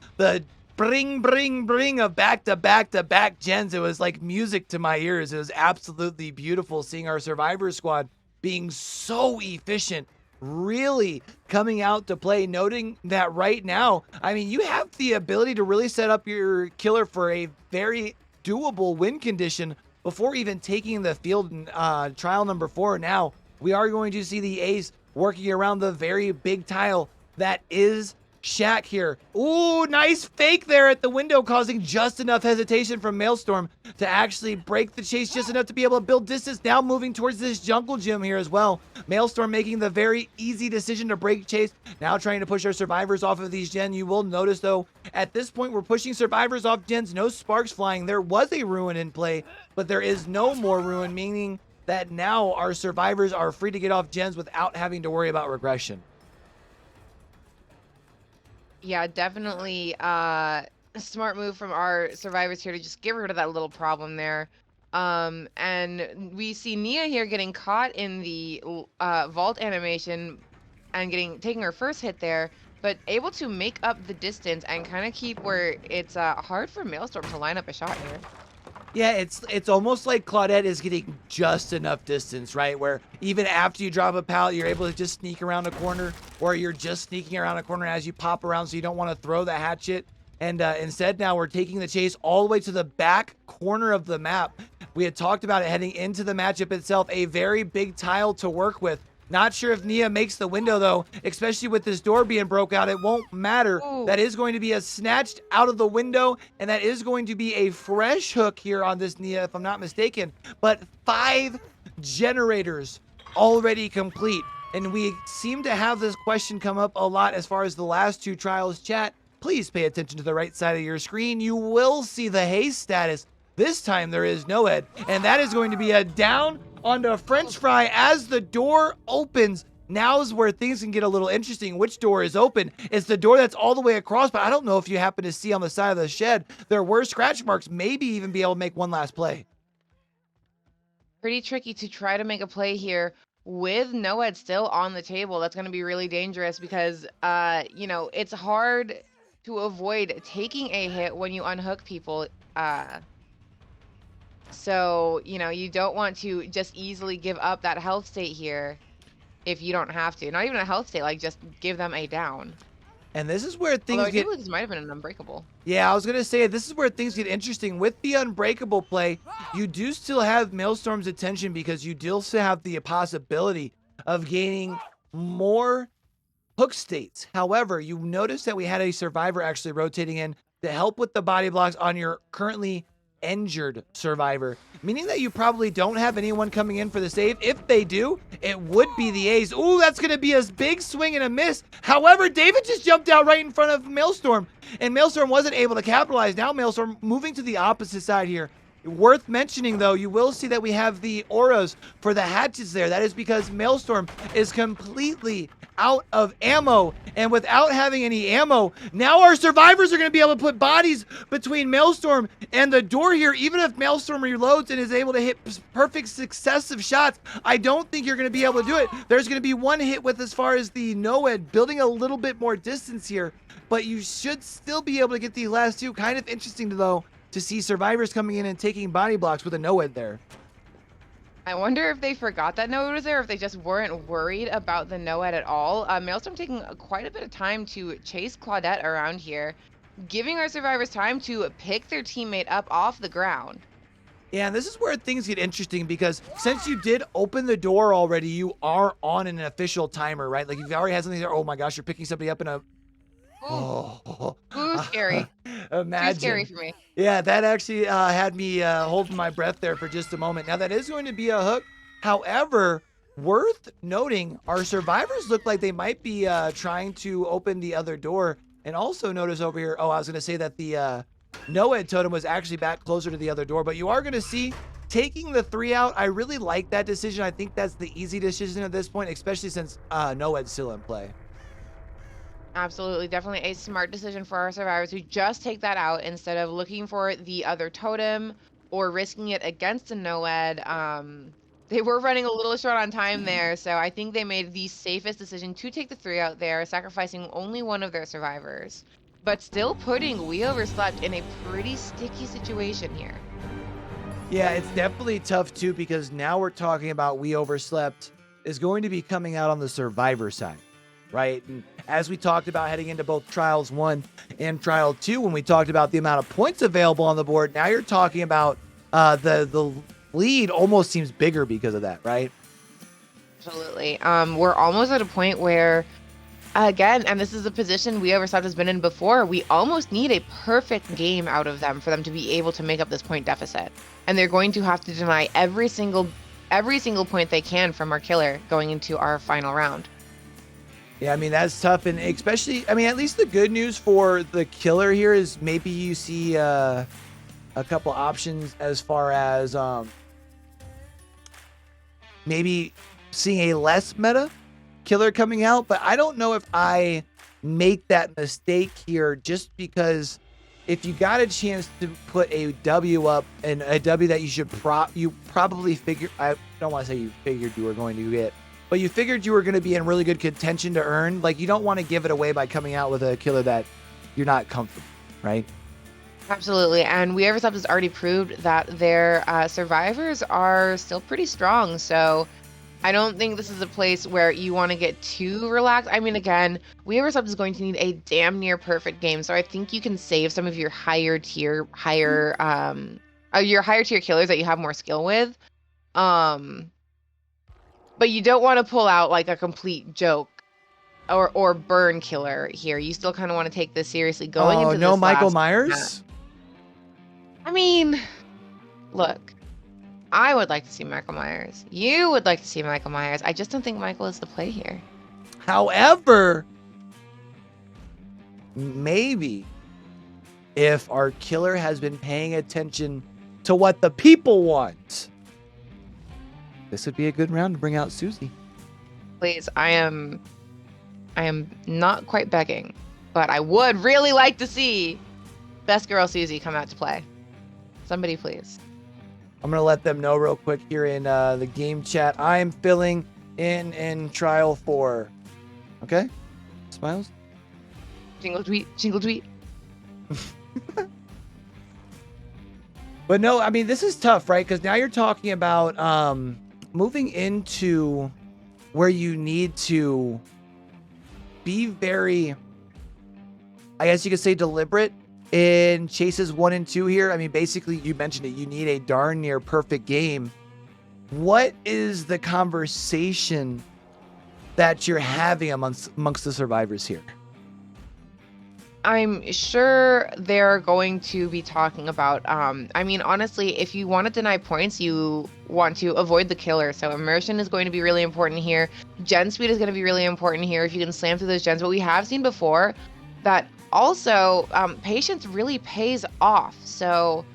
bring of back-to-back-to-back gens. It was like music to my ears. It was absolutely beautiful seeing our Survivor squad being so efficient, really coming out to play, noting that right now, I mean, you have the ability to really set up your killer for a very doable win condition before even taking the field in trial number 4. Now, we are going to see the ace working around the very big tile that is Shaq here. Nice fake there at the window, causing just enough hesitation from Maelstrom to actually break the chase just enough to be able to build distance. Now moving towards this jungle gym here as well. Maelstrom making the very easy decision to break chase. Now trying to push our survivors off of these gens. You will notice though, at this point we're pushing survivors off gens. No sparks flying. There was a ruin in play, but there is no more ruin, meaning that now our survivors are free to get off gens without having to worry about regression. Yeah, definitely smart move from our survivors here to just get rid of that little problem there. And we see Nia here getting caught in the vault animation and taking her first hit there, but able to make up the distance and kind of keep where it's hard for Maelstrom to line up a shot here. Yeah, it's almost like Claudette is getting just enough distance, right? Where even after you drop a pallet, you're able to just sneak around a corner, or you're just sneaking around a corner as you pop around, so you don't want to throw the hatchet. And instead, now we're taking the chase all the way to the back corner of the map. We had talked about it heading into the matchup itself, a very big tile to work with. Not sure if Nia makes the window, though, especially with this door being broke out. It won't matter. Ooh. That is going to be a snatched out of the window, and that is going to be a fresh hook here on this Nia, if I'm not mistaken. But 5 generators already complete, and we seem to have this question come up a lot as far as the last 2 trials. Chat, please pay attention to the right side of your screen. You will see the haste status. This time there is no Ed, and that is going to be a down onto a French fry as the door opens. Now's where things can get a little interesting. Which door is open? It's the door that's all the way across, but I don't know if you happen to see on the side of the shed, there were scratch marks, maybe even be able to make one last play. Pretty tricky to try to make a play here with Noed still on the table. That's going to be really dangerous because, you know, it's hard to avoid taking a hit when you unhook people. So, you know, you don't want to just easily give up that health state here if you don't have to. Not even a health state, like just give them a down. And this is where things Although I do get... believe this might have been an unbreakable. Yeah, I was going to say, this is where things get interesting. With the unbreakable play, you do still have Maelstром's attention because you do still have the possibility of gaining more hook states. However, you notice that we had a survivor actually rotating in to help with the body blocks on your currently injured survivor, meaning that you probably don't have anyone coming in for the save. If they do, it would be the A's. Ooh, that's going to be a big swing and a miss. However, David just jumped out right in front of Maelstrom, and Maelstrom wasn't able to capitalize. Now Maelstrom moving to the opposite side here. Worth mentioning, though, you will see that we have the auras for the hatches there. That is because Maelstrom is completely out of ammo, and without having any ammo, now our survivors are going to be able to put bodies between Maelstrom and the door here. Even if Maelstrom reloads and is able to hit perfect successive shots, I don't think you're going to be able to do it. There's going to be one hit with as far as the Noed building a little bit more distance here, but you should still be able to get the last 2. Kind of interesting, though, to see survivors coming in and taking body blocks with a Noed there. I wonder if they forgot that Noed was there, or if they just weren't worried about the Noed at all. Maelstrom taking quite a bit of time to chase Claudette around here, giving our survivors time to pick their teammate up off the ground. Yeah, and this is where things get interesting because since you did open the door already, you are on an official timer, right? Like, you've already had something there. Oh my gosh, you're picking somebody up in a... Ooh, scary. Imagine. Too scary for me. Yeah, that actually had me holding my breath there for just a moment. Now, that is going to be a hook. However, worth noting, our survivors look like they might be trying to open the other door. And also notice over here, oh, I was going to say that the Noed totem was actually back closer to the other door. But you are going to see taking the 3 out. I really like that decision. I think that's the easy decision at this point, especially since Noed's still in play. Absolutely, definitely a smart decision for our survivors to just take that out instead of looking for the other totem or risking it against a Noed. They were running a little short on time there, so I think they made the safest decision to take the 3 out there, sacrificing only one of their survivors, but still putting We Overslept in a pretty sticky situation here. Yeah, it's definitely tough too because now we're talking about We Overslept is going to be coming out on the survivor side, right? And as we talked about heading into both Trials 1 and Trial 2, when we talked about the amount of points available on the board, now you're talking about the lead almost seems bigger because of that, right? Absolutely. We're almost at a point where, again, and this is a position We Overslept has been in before, we almost need a perfect game out of them for them to be able to make up this point deficit. And they're going to have to deny every single point they can from our killer going into our final round. Yeah, I mean, that's tough. And especially, I mean, at least the good news for the killer here is maybe you see a couple options as far as maybe seeing a less meta killer coming out. But I don't know if I make that mistake here just because if you got a chance to put a W up, and a W that you probably figure, I don't want to say you figured you were going to get, but you figured you were going to be in really good contention to earn, like, you don't want to give it away by coming out with a killer that you're not comfortable, right? Absolutely. And We Overslept has already proved that their survivors are still pretty strong. So I don't think this is a place where you want to get too relaxed. I mean, again, We Overslept is going to need a damn near perfect game. So I think you can save some of your higher tier killers that you have more skill with. Um, but you don't want to pull out like a complete joke or burn killer here. You still kind of want to take this seriously going into no this Michael last Myers? match. I mean, look, I would like to see Michael Myers. You would like to see Michael Myers. I just don't think Michael is the play here. However, maybe if our killer has been paying attention to what the people want, this would be a good round to bring out Susie. Please, I am not quite begging, but I would really like to see Best Girl Susie come out to play. Somebody please. I'm going to let them know real quick here in the game chat. I am filling in trial 4. Okay? Smiles? Jingle tweet, jingle tweet. But no, I mean, this is tough, right? Because now you're talking about moving into where you need to be very, I guess you could say, deliberate in chases 1 and 2 here. I mean, basically, you mentioned it. You need a darn near perfect game. What is the conversation that you're having amongst the survivors here? I'm sure they're going to be talking about, I mean, honestly, if you want to deny points, you want to avoid the killer. So immersion is going to be really important here. Gen speed is going to be really important here if you can slam through those gens. But we have seen before that also patience really pays off. So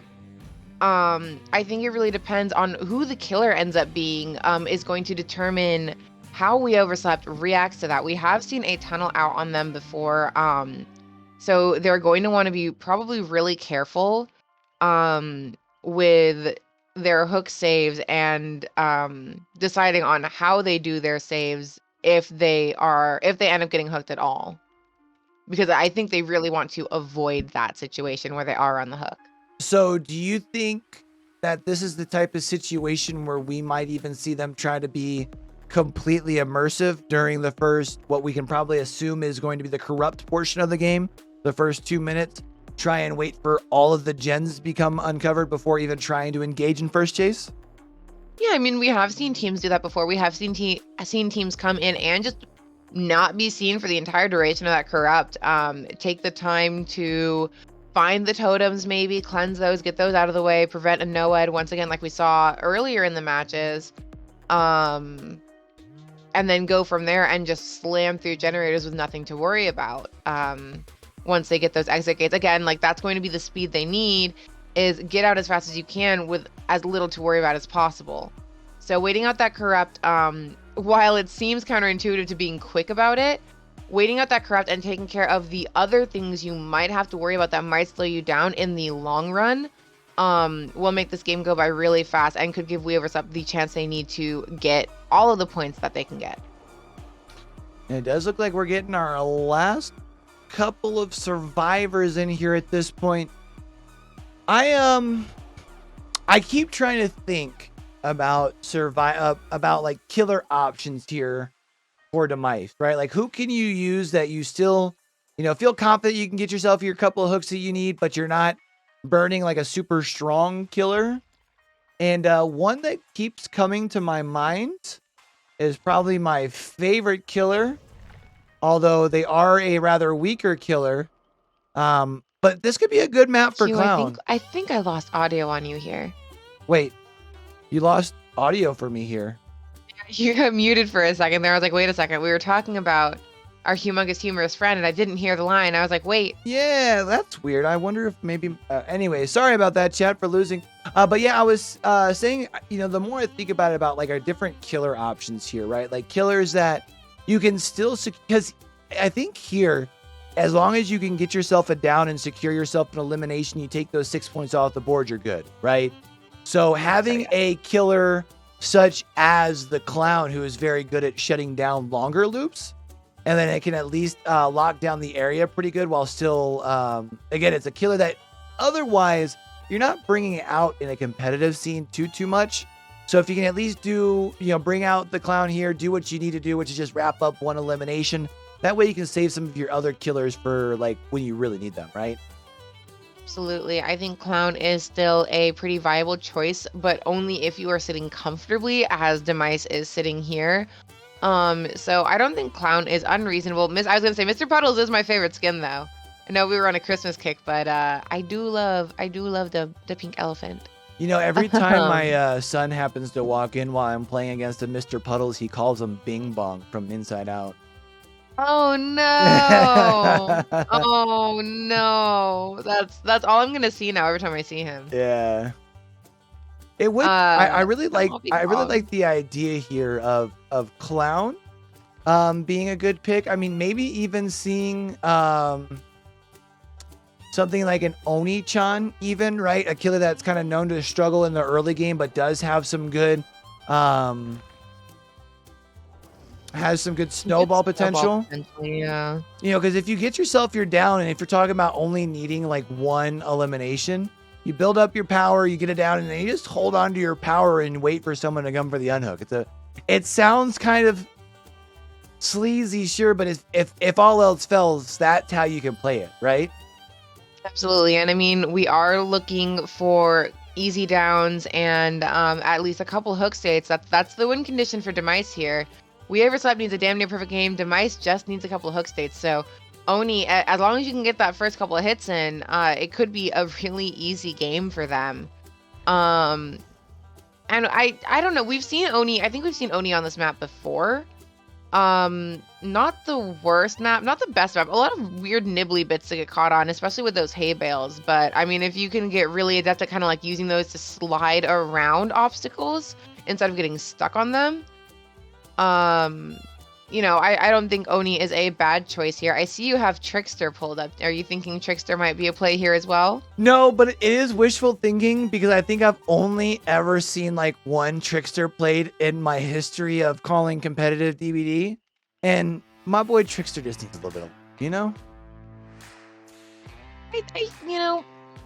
I think it really depends on who the killer ends up being is going to determine how We Overslept reacts to that. We have seen a tunnel out on them before. So they're going to want to be probably really careful with their hook saves and deciding on how they do their saves if they end up getting hooked at all. Because I think they really want to avoid that situation where they are on the hook. So do you think that this is the type of situation where we might even see them try to be completely immersive during the first, what we can probably assume is going to be the corrupt portion of the game? The first 2 minutes, try and wait for all of the gens to become uncovered before even trying to engage in first chase? Yeah, I mean, we have seen teams do that before. We have seen teams come in and just not be seen for the entire duration of that corrupt. Take the time to find the totems, maybe cleanse those, get those out of the way, prevent a no-ed once again, like we saw earlier in the matches. And then go from there and just slam through generators with nothing to worry about. Once they get those exit gates, again, like that's going to be the speed they need, is get out as fast as you can with as little to worry about as possible. So waiting out that corrupt, while it seems counterintuitive to being quick about it, waiting out that corrupt and taking care of the other things you might have to worry about that might slow you down in the long run will make this game go by really fast and could give We Overslept the chance they need to get all of the points that they can get. And it does look like we're getting our last couple of survivors in here at this point. I keep trying to think about about like killer options here for Demice, right? Like, who can you use that you still, feel confident you can get yourself your couple of hooks that you need, but you're not burning like a super strong killer? And one that keeps coming to my mind is probably my favorite killer, although they are a rather weaker killer. But this could be a good map for Clown. I think I lost audio on you here. Wait, you lost audio for me here. You got muted for a second there. I was like, wait a second. We were talking about our humongous humorous friend, and I didn't hear the line. I was like, wait. Yeah, that's weird. I wonder if maybe... anyway, sorry about that, chat, for losing. But yeah, I was saying, the more I think about like our different killer options here, right? Like killers that you can still... Because I think here, as long as you can get yourself a down and secure yourself an elimination, you take those 6 points off the board, you're good, right? So having a killer such as the clown, who is very good at shutting down longer loops, and then it can at least lock down the area pretty good while still, again, it's a killer that otherwise you're not bringing it out in a competitive scene too much. So if you can at least do, bring out the clown here, do what you need to do, which is just wrap up one elimination. That way you can save some of your other killers for like when you really need them, right? Absolutely. I think clown is still a pretty viable choice, but only if you are sitting comfortably as Demice is sitting here. So I don't think clown is unreasonable. I was gonna say Mr. Puddles is my favorite skin though. I know we were on a Christmas kick, but I do love the pink elephant. Every time my son happens to walk in while I'm playing against a Mr. Puddles, he calls him Bing Bong from Inside Out. Oh no! Oh no! That's all I'm gonna see now every time I see him. Yeah. It would. I really like the idea here of clown, being a good pick. I mean, maybe even seeing something like an Oni-chan, even, right? A killer that's kind of known to struggle in the early game, but does have some good, snowball potential. Yeah. Because if you get yourself your down, and if you're talking about only needing like one elimination, you build up your power, you get it down, and then you just hold on to your power and wait for someone to come for the unhook. It sounds kind of sleazy, sure, but if all else fails, that's how you can play it, right? Absolutely. And I mean, we are looking for easy downs and at least a couple hook states. That's the win condition for Demice here. We Overslept needs a damn near perfect game. Demice just needs a couple of hook states. So Oni, as long as you can get that first couple of hits in, it could be a really easy game for them. And I don't know. We've seen Oni. I think we've seen Oni on this map before. Not the worst map, not the best map. A lot of weird nibbly bits to get caught on, especially with those hay bales. But I mean, if you can get really adept at kind of like using those to slide around obstacles instead of getting stuck on them, I don't think Oni is a bad choice here. I see you have Trickster pulled up. Are you thinking Trickster might be a play here as well? No, but it is wishful thinking because I think I've only ever seen like one Trickster played in my history of calling competitive DBD. And my boy Trickster just needs a little bit of,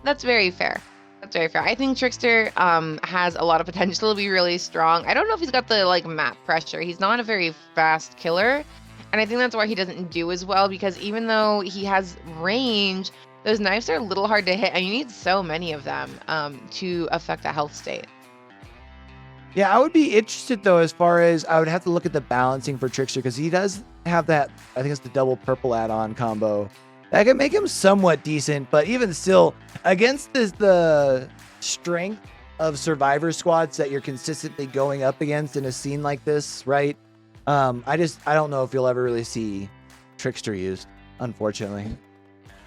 That's very fair. That's very fair. I think Trickster has a lot of potential to be really strong. I don't know if he's got the like map pressure. He's not a very fast killer. And I think that's why he doesn't do as well, because even though he has range, those knives are a little hard to hit, and you need so many of them to affect a health state. Yeah, I would be interested though, as far as I would have to look at the balancing for Trickster, because he does have that, I think it's the double purple add-on combo. That can make him somewhat decent, but even still, against the strength of survivor squads that you're consistently going up against in a scene like this, right? I don't know if you'll ever really see Trickster used, unfortunately.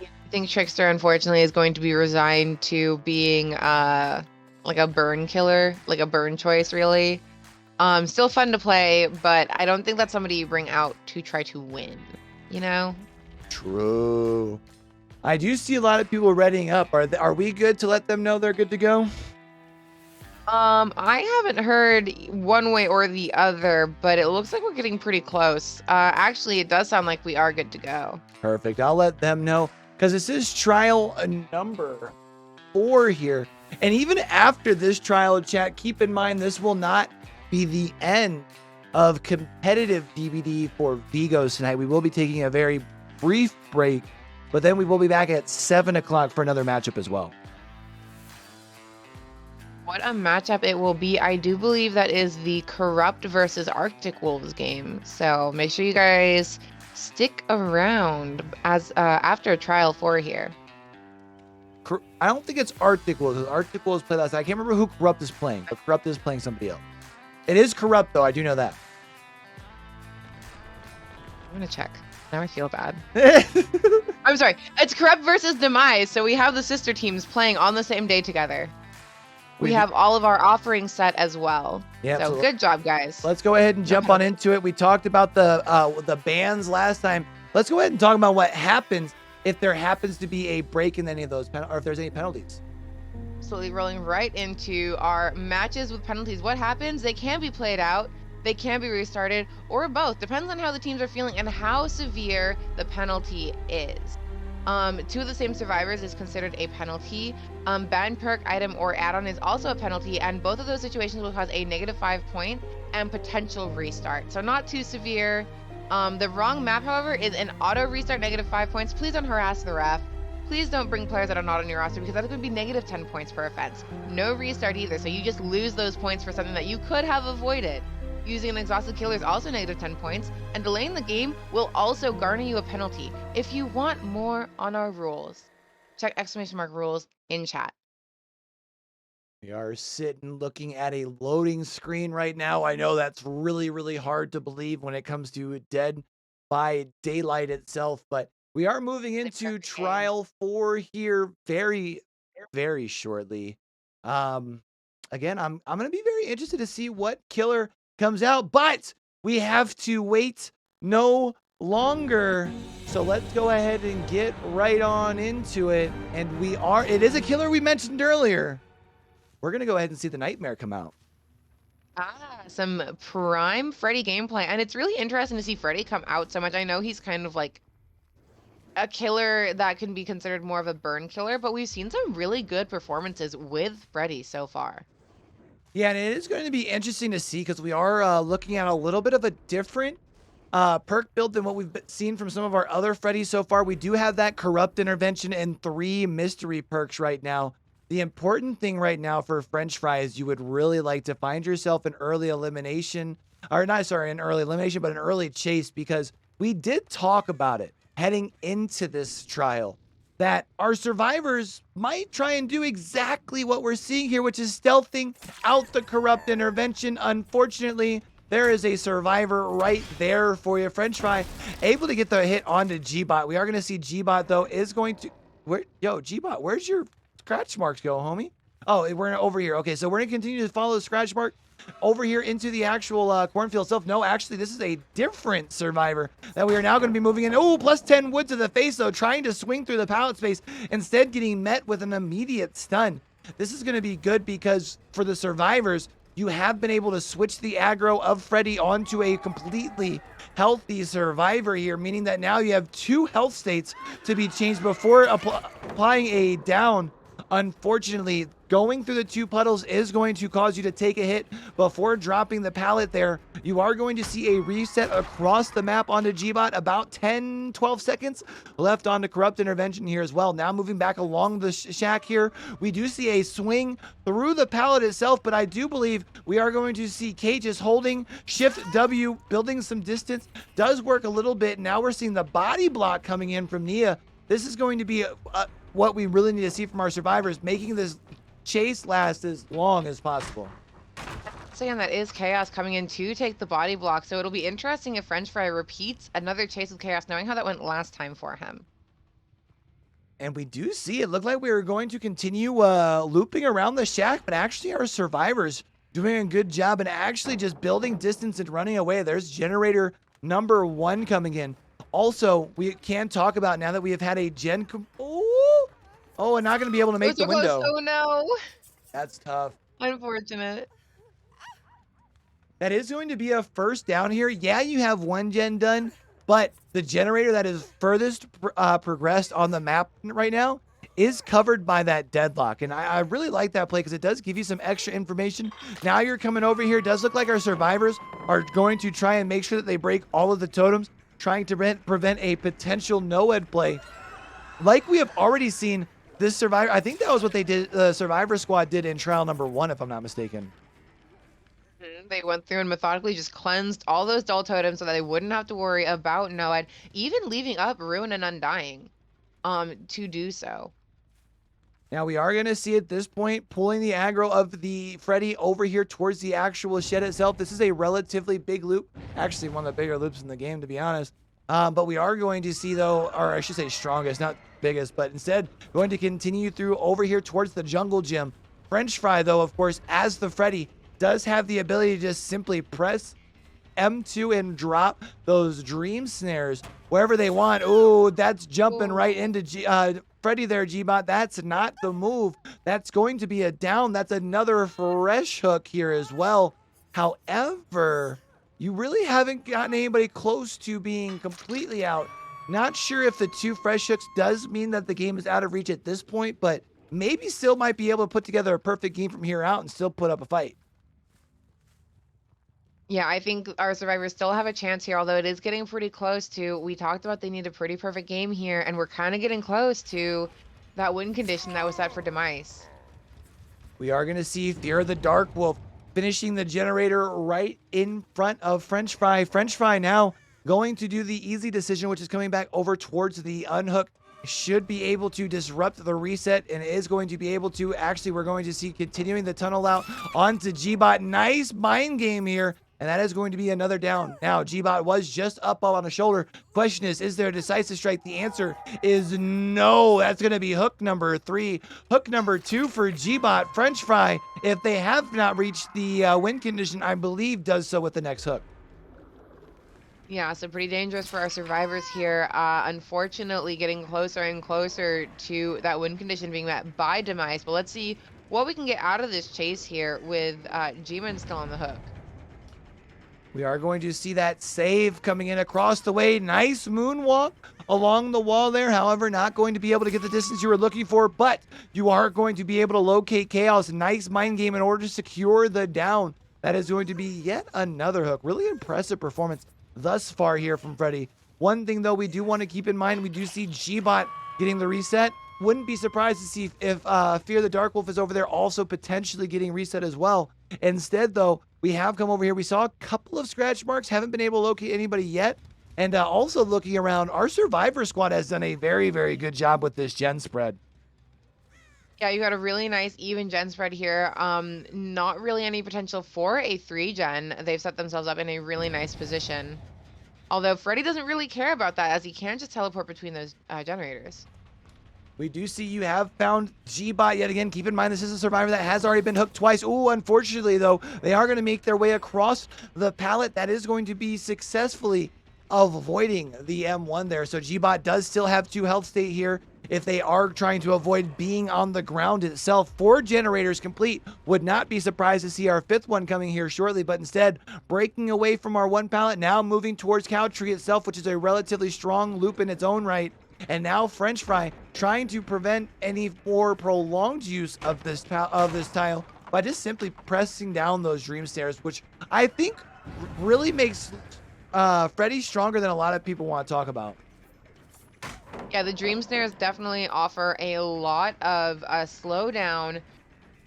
I think Trickster, unfortunately, is going to be resigned to being like a burn killer, like a burn choice, really. Still fun to play, but I don't think that's somebody you bring out to try to win, True. I do see a lot of people readying up. Are we good to let them know they're good to go? I haven't heard one way or the other, but it looks like we're getting pretty close. Actually, it does sound like we are good to go. Perfect. I'll let them know, because this is trial number 4 here. And even after this trial, chat, keep in mind this will not be the end of competitive DBD for Vigos tonight. We will be taking a very brief break, but then we will be back at 7 o'clock for another matchup as well. What a matchup it will be. I do believe that is the Corrupt versus Arctic Wolves game. So make sure you guys stick around as after trial 4 here. I don't think it's Arctic Wolves. Arctic Wolves played last night. I can't remember who Corrupt is playing, but Corrupt is playing somebody else. It is Corrupt, though. I do know that. I'm going to check. Now I feel bad. I'm sorry. It's Corrupt versus Demice. So we have the sister teams playing on the same day together. We have all of our offerings set as well. Yeah. So good job, guys. Let's go ahead and jump on into it. We talked about the bans last time. let's go ahead and talk about what happens if there happens to be a break in any of those, or if there's any penalties. Absolutely, rolling right into our matches with penalties. What happens? They can be played out, they can be restarted, or both. Depends on how the teams are feeling and how severe the penalty is. Two of the same survivors is considered a penalty. Banned perk, item, or add-on is also a penalty, and both of those situations will cause a -5 point and potential restart. So not too severe. The wrong map, however, is an auto restart, -5 points. Please don't harass the ref. Please don't bring players that are not on your roster, because that's going to be -10 points per offense. No restart either, so you just lose those points for something that you could have avoided. Using an exhausted killer is also -10 points, and delaying the game will also garner you a penalty. If you want more on our rules, check !rules in chat. We are sitting looking at a loading screen right now. I know that's really, really hard to believe when it comes to Dead by Daylight itself, but we are moving into Trial 4 here very, very shortly. Again, I'm going to be very interested to see what killer comes out, but we have to wait no longer. So let's go ahead and get right on into it. And it is a killer we mentioned earlier. We're going to go ahead and see the Nightmare come out. Some prime Freddy gameplay. And it's really interesting to see Freddy come out so much. I know he's kind of like a killer that can be considered more of a burn killer, but we've seen some really good performances with Freddy so far. Yeah, and it is going to be interesting to see because we are looking at a little bit of a different perk build than what we've seen from some of our other Freddys so far. We do have that Corrupt Intervention and 3 mystery perks right now. The important thing right now for French Fry is you would really like to find yourself an early elimination, or not, sorry, an early elimination, but an early chase, because we did talk about it heading into this trial, that our survivors might try and do exactly what we're seeing here, which is stealthing out the Corrupt Intervention. Unfortunately, there is a survivor right there for you. French Fry able to get the hit onto G-Bot. We are going to see G-Bot, though, is going to... Yo, G-Bot, where's your scratch marks go, homie? Oh, we're over here. Okay, so we're going to continue to follow the scratch mark over here into the actual cornfield itself. No, actually, this is a different survivor that we are now going to be moving in. Oh, plus 10 wood to the face, though, trying to swing through the pallet space, instead getting met with an immediate stun. This is going to be good because for the survivors, you have been able to switch the aggro of Freddy onto a completely healthy survivor here, meaning that now you have 2 health states to be changed before applying a down. Unfortunately, going through the 2 puddles is going to cause you to take a hit before dropping the pallet there. You are going to see a reset across the map onto G-Bot, about 10-12 seconds left on the Corrupt Intervention here as well. Now moving back along the shack here, we do see a swing through the pallet itself, but I do believe we are going to see Cages holding Shift W, building some distance. Does work a little bit. Now we're seeing the body block coming in from Nia. This is going to be what we really need to see from our survivors, making this chase last as long as possible. Saying that is Chaos coming in to take the body block, so it'll be interesting if French Fry repeats another chase with Chaos, knowing how that went last time for him. And we do see it looked like we were going to continue looping around the shack, but actually our survivors doing a good job and actually just building distance and running away. There's generator number 1 coming in. Also, we can talk about now that we have had a gen... Oh, and not going to be able to make the window. Oh, no. That's tough. Unfortunate. That is going to be a first down here. Yeah, you have 1 gen done, but the generator that is furthest progressed on the map right now is covered by that deadlock. And I really like that play because it does give you some extra information. Now you're coming over here. It does look like our survivors are going to try and make sure that they break all of the totems, trying to prevent a potential no-ed play. Like we have already seen this survivor, I think that was what they did, the survivor squad did in trial number 1, if I'm not mistaken. They went through and methodically just cleansed all those dull totems so that they wouldn't have to worry about no-ed, even leaving up Ruin and Undying to do so. Now we are going to see at this point pulling the aggro of the Freddy over here towards the actual shed itself. This is a relatively big loop, actually one of the bigger loops in the game, to be honest. But we are going to see, though, or I should say strongest, not biggest, but instead going to continue through over here towards the jungle gym. French Fry, though, of course, as the Freddy, does have the ability to just simply press M2 and drop those dream snares wherever they want. Oh, that's jumping right into Freddy there, G-Bot. That's not the move. That's going to be a down. That's another fresh hook here as well. However, you really haven't gotten anybody close to being completely out. Not sure if the 2 fresh hooks does mean that the game is out of reach at this point, but maybe still might be able to put together a perfect game from here out and still put up a fight. Yeah, I think our survivors still have a chance here, although it is getting pretty close to, we talked about they need a pretty perfect game here, and we're kind of getting close to that win condition that was set for Demice. We are going to see Fear of the Dark Wolf finishing the generator right in front of French Fry. French Fry now going to do the easy decision, which is coming back over towards the unhook. Should be able to disrupt the reset and is going to be able to. Actually, we're going to see continuing the tunnel out onto G-Bot. Nice mind game here. And that is going to be another down. Now, G-Bot was just up on the shoulder. Question is there a decisive strike? The answer is no. That's going to be hook number 3. Hook number 2 for G-Bot. French Fry, if they have not reached the win condition, I believe does so with the next hook. Yeah, so pretty dangerous for our survivors here. Unfortunately, getting closer and closer to that win condition being met by Demice. But let's see what we can get out of this chase here with G-Man still on the hook. We are going to see that save coming in across the way. Nice moonwalk along the wall there. However, not going to be able to get the distance you were looking for, but you are going to be able to locate Chaos. Nice mind game in order to secure the down. That is going to be yet another hook. Really impressive performance thus far here from Freddy. One thing, though, we do want to keep in mind, we do see G-Bot getting the reset. Wouldn't be surprised to see if Fear the Dark Wolf is over there also potentially getting reset as well. Instead, though, we have come over here. We saw a couple of scratch marks. Haven't been able to locate anybody yet. And also looking around, our Survivor Squad has done a very, very good job with this gen spread. Yeah, you got a really nice even gen spread here. Not really any potential for a 3 gen. They've set themselves up in a really nice position. Although Freddy doesn't really care about that, as he can just teleport between those generators. We do see you have found G-Bot yet again. Keep in mind, this is a survivor that has already been hooked twice. Ooh, unfortunately, though, they are going to make their way across the pallet. That is going to be successfully avoiding the M1 there. So G-Bot does still have 2 health state here. If they are trying to avoid being on the ground itself, 4 generators complete. Would not be surprised to see our 5th one coming here shortly, but instead breaking away from our 1 pallet, now moving towards Cow Tree itself, which is a relatively strong loop in its own right. And now French Fry trying to prevent any more prolonged use of this tile by just simply pressing down those dream stairs, which I think really makes Freddy stronger than a lot of people want to talk about. Yeah, the dream snares definitely offer a lot of slowdown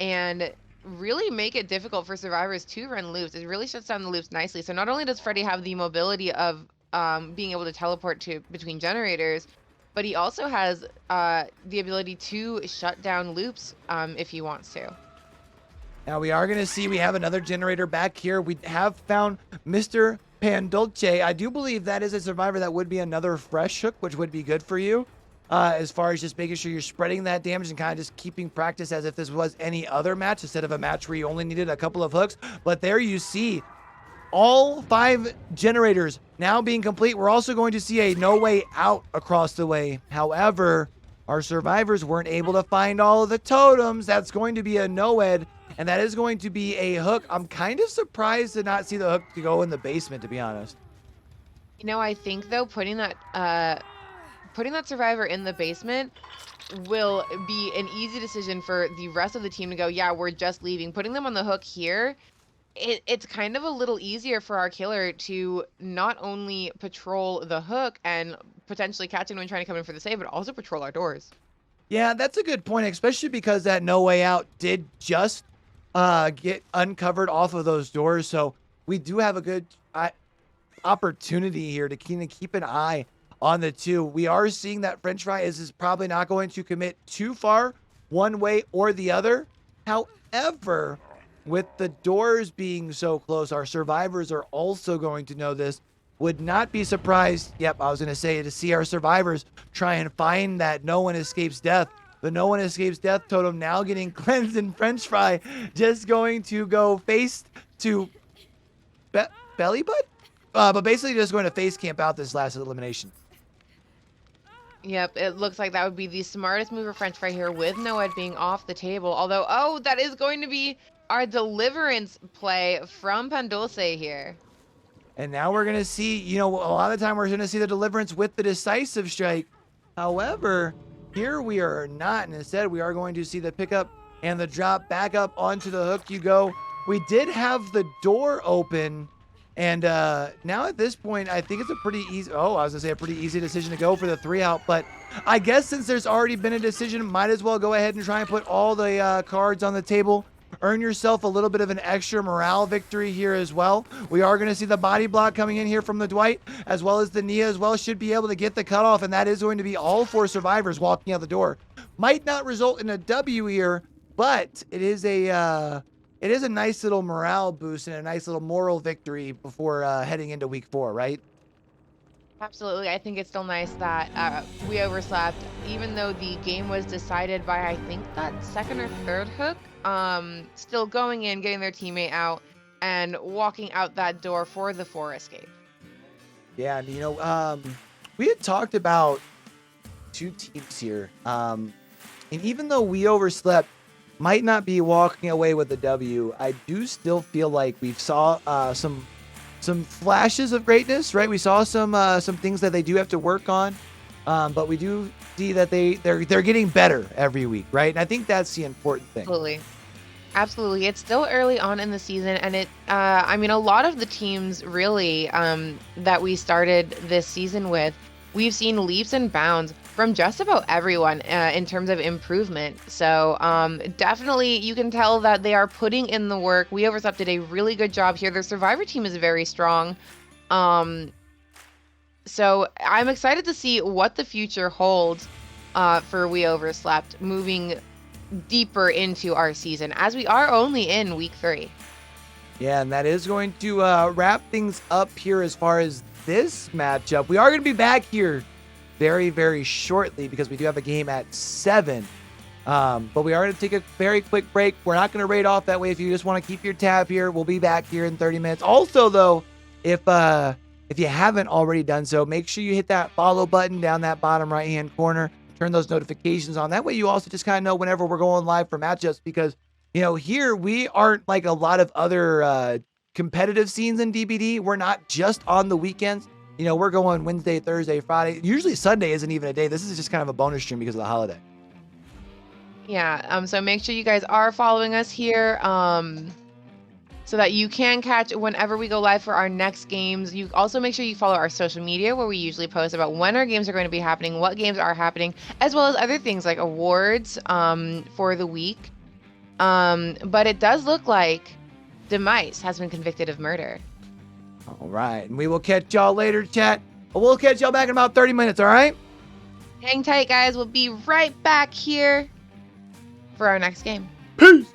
and really make it difficult for survivors to run loops. It really shuts down the loops nicely. So not only does Freddy have the mobility of being able to teleport between generators, but he also has the ability to shut down loops if he wants to. Now we are going to see we have another generator back here. We have found Mr. Pandolce. I do believe that is a survivor that would be another fresh hook, which would be good for you. As far as just making sure you're spreading that damage and kind of just keeping practice as if this was any other match instead of a match where you only needed a couple of hooks. But there you see all 5 generators now being complete. We're also going to see a no way out across the way. However, our survivors weren't able to find all of the totems. That's going to be a no-ed, and that is going to be a hook. I'm kind of surprised to not see the hook to go in the basement, to be honest. You know, I think, though, putting that survivor in the basement will be an easy decision for the rest of the team to go, yeah, we're just leaving. Putting them on the hook here, it's kind of a little easier for our killer to not only patrol the hook and potentially catch anyone trying to come in for the save, but also patrol our doors. Yeah, that's a good point, especially because that no way out did just get uncovered off of those doors. So we do have a good opportunity here to keep an eye on the 2. We are seeing that French Fry is probably not going to commit too far one way or the other. However, with the doors being so close, our survivors are also going to know this. Would not be surprised, yep, I was going to say, to see our survivors try and find that no one escapes death. The no one escapes death totem now getting cleansed in French Fry. Just going to go face to belly button? but basically just going to face camp out this last elimination. Yep, it looks like that would be the smartest move for French Fry here with Noed being off the table. Although, oh, that is going to be our deliverance play from Pandulce here. And now we're going to see, you know, a lot of the time we're going to see the deliverance with the decisive strike. However, here we are not. And instead, we are going to see the pickup and the drop back up onto the hook you go. We did have the door open. And now at this point, I think it's a pretty easy, I was gonna say a pretty easy decision to go for the 3 out, but I guess since there's already been a decision, might as well go ahead and try and put all the cards on the table. Earn yourself a little bit of an extra morale victory here as well. We are gonna see the body block coming in here from the Dwight, as well as the Nia as well, should be able to get the cutoff, and that is going to be all 4 survivors walking out the door. Might not result in a W here, but it is a nice little morale boost and a nice little moral victory before heading into week 4, right? Absolutely. I think it's still nice that we overslept, even though the game was decided by, I think, that 2nd or 3rd hook, still going in, getting their teammate out, and walking out that door for the 4 escape. Yeah, and you know, we had talked about 2 teams here, and even though we overslept, might not be walking away with the W, I do still feel like we've saw some flashes of greatness, right? We saw some things that they do have to work on, but we do see that they're getting better every week, right? And I think that's the important thing. Absolutely. It's still early on in the season, and I mean, a lot of the teams really that we started this season with, we've seen leaps and bounds from just about everyone in terms of improvement. So definitely you can tell that they are putting in the work. We Overslept did a really good job here. Their survivor team is very strong. So I'm excited to see what the future holds for We Overslept moving deeper into our season, as we are only in week 3. Yeah, and that is going to wrap things up here as far as this matchup. We are going to be back here very, very shortly because we do have a game at 7. But we are going to take a very quick break. We're not going to raid off that way. If you just want to keep your tab here, we'll be back here in 30 minutes. Also, though, if you haven't already done so, make sure you hit that follow button down that bottom right-hand corner. Turn those notifications on. That way you also just kind of know whenever we're going live for matchups, because, you know, here we aren't like a lot of other competitive scenes in DBD. We're not just on the weekends. You know, we're going Wednesday, Thursday, Friday. Usually Sunday isn't even a day. This is just kind of a bonus stream because of the holiday. Yeah, so make sure you guys are following us here so that you can catch whenever we go live for our next games. You also make sure you follow our social media, where we usually post about when our games are going to be happening, what games are happening, as well as other things like awards for the week. But it does look like Demice has been convicted of murder. All right, and we will catch y'all later, chat. We'll catch y'all back in about 30 minutes, all right? Hang tight, guys. We'll be right back here for our next game. Peace!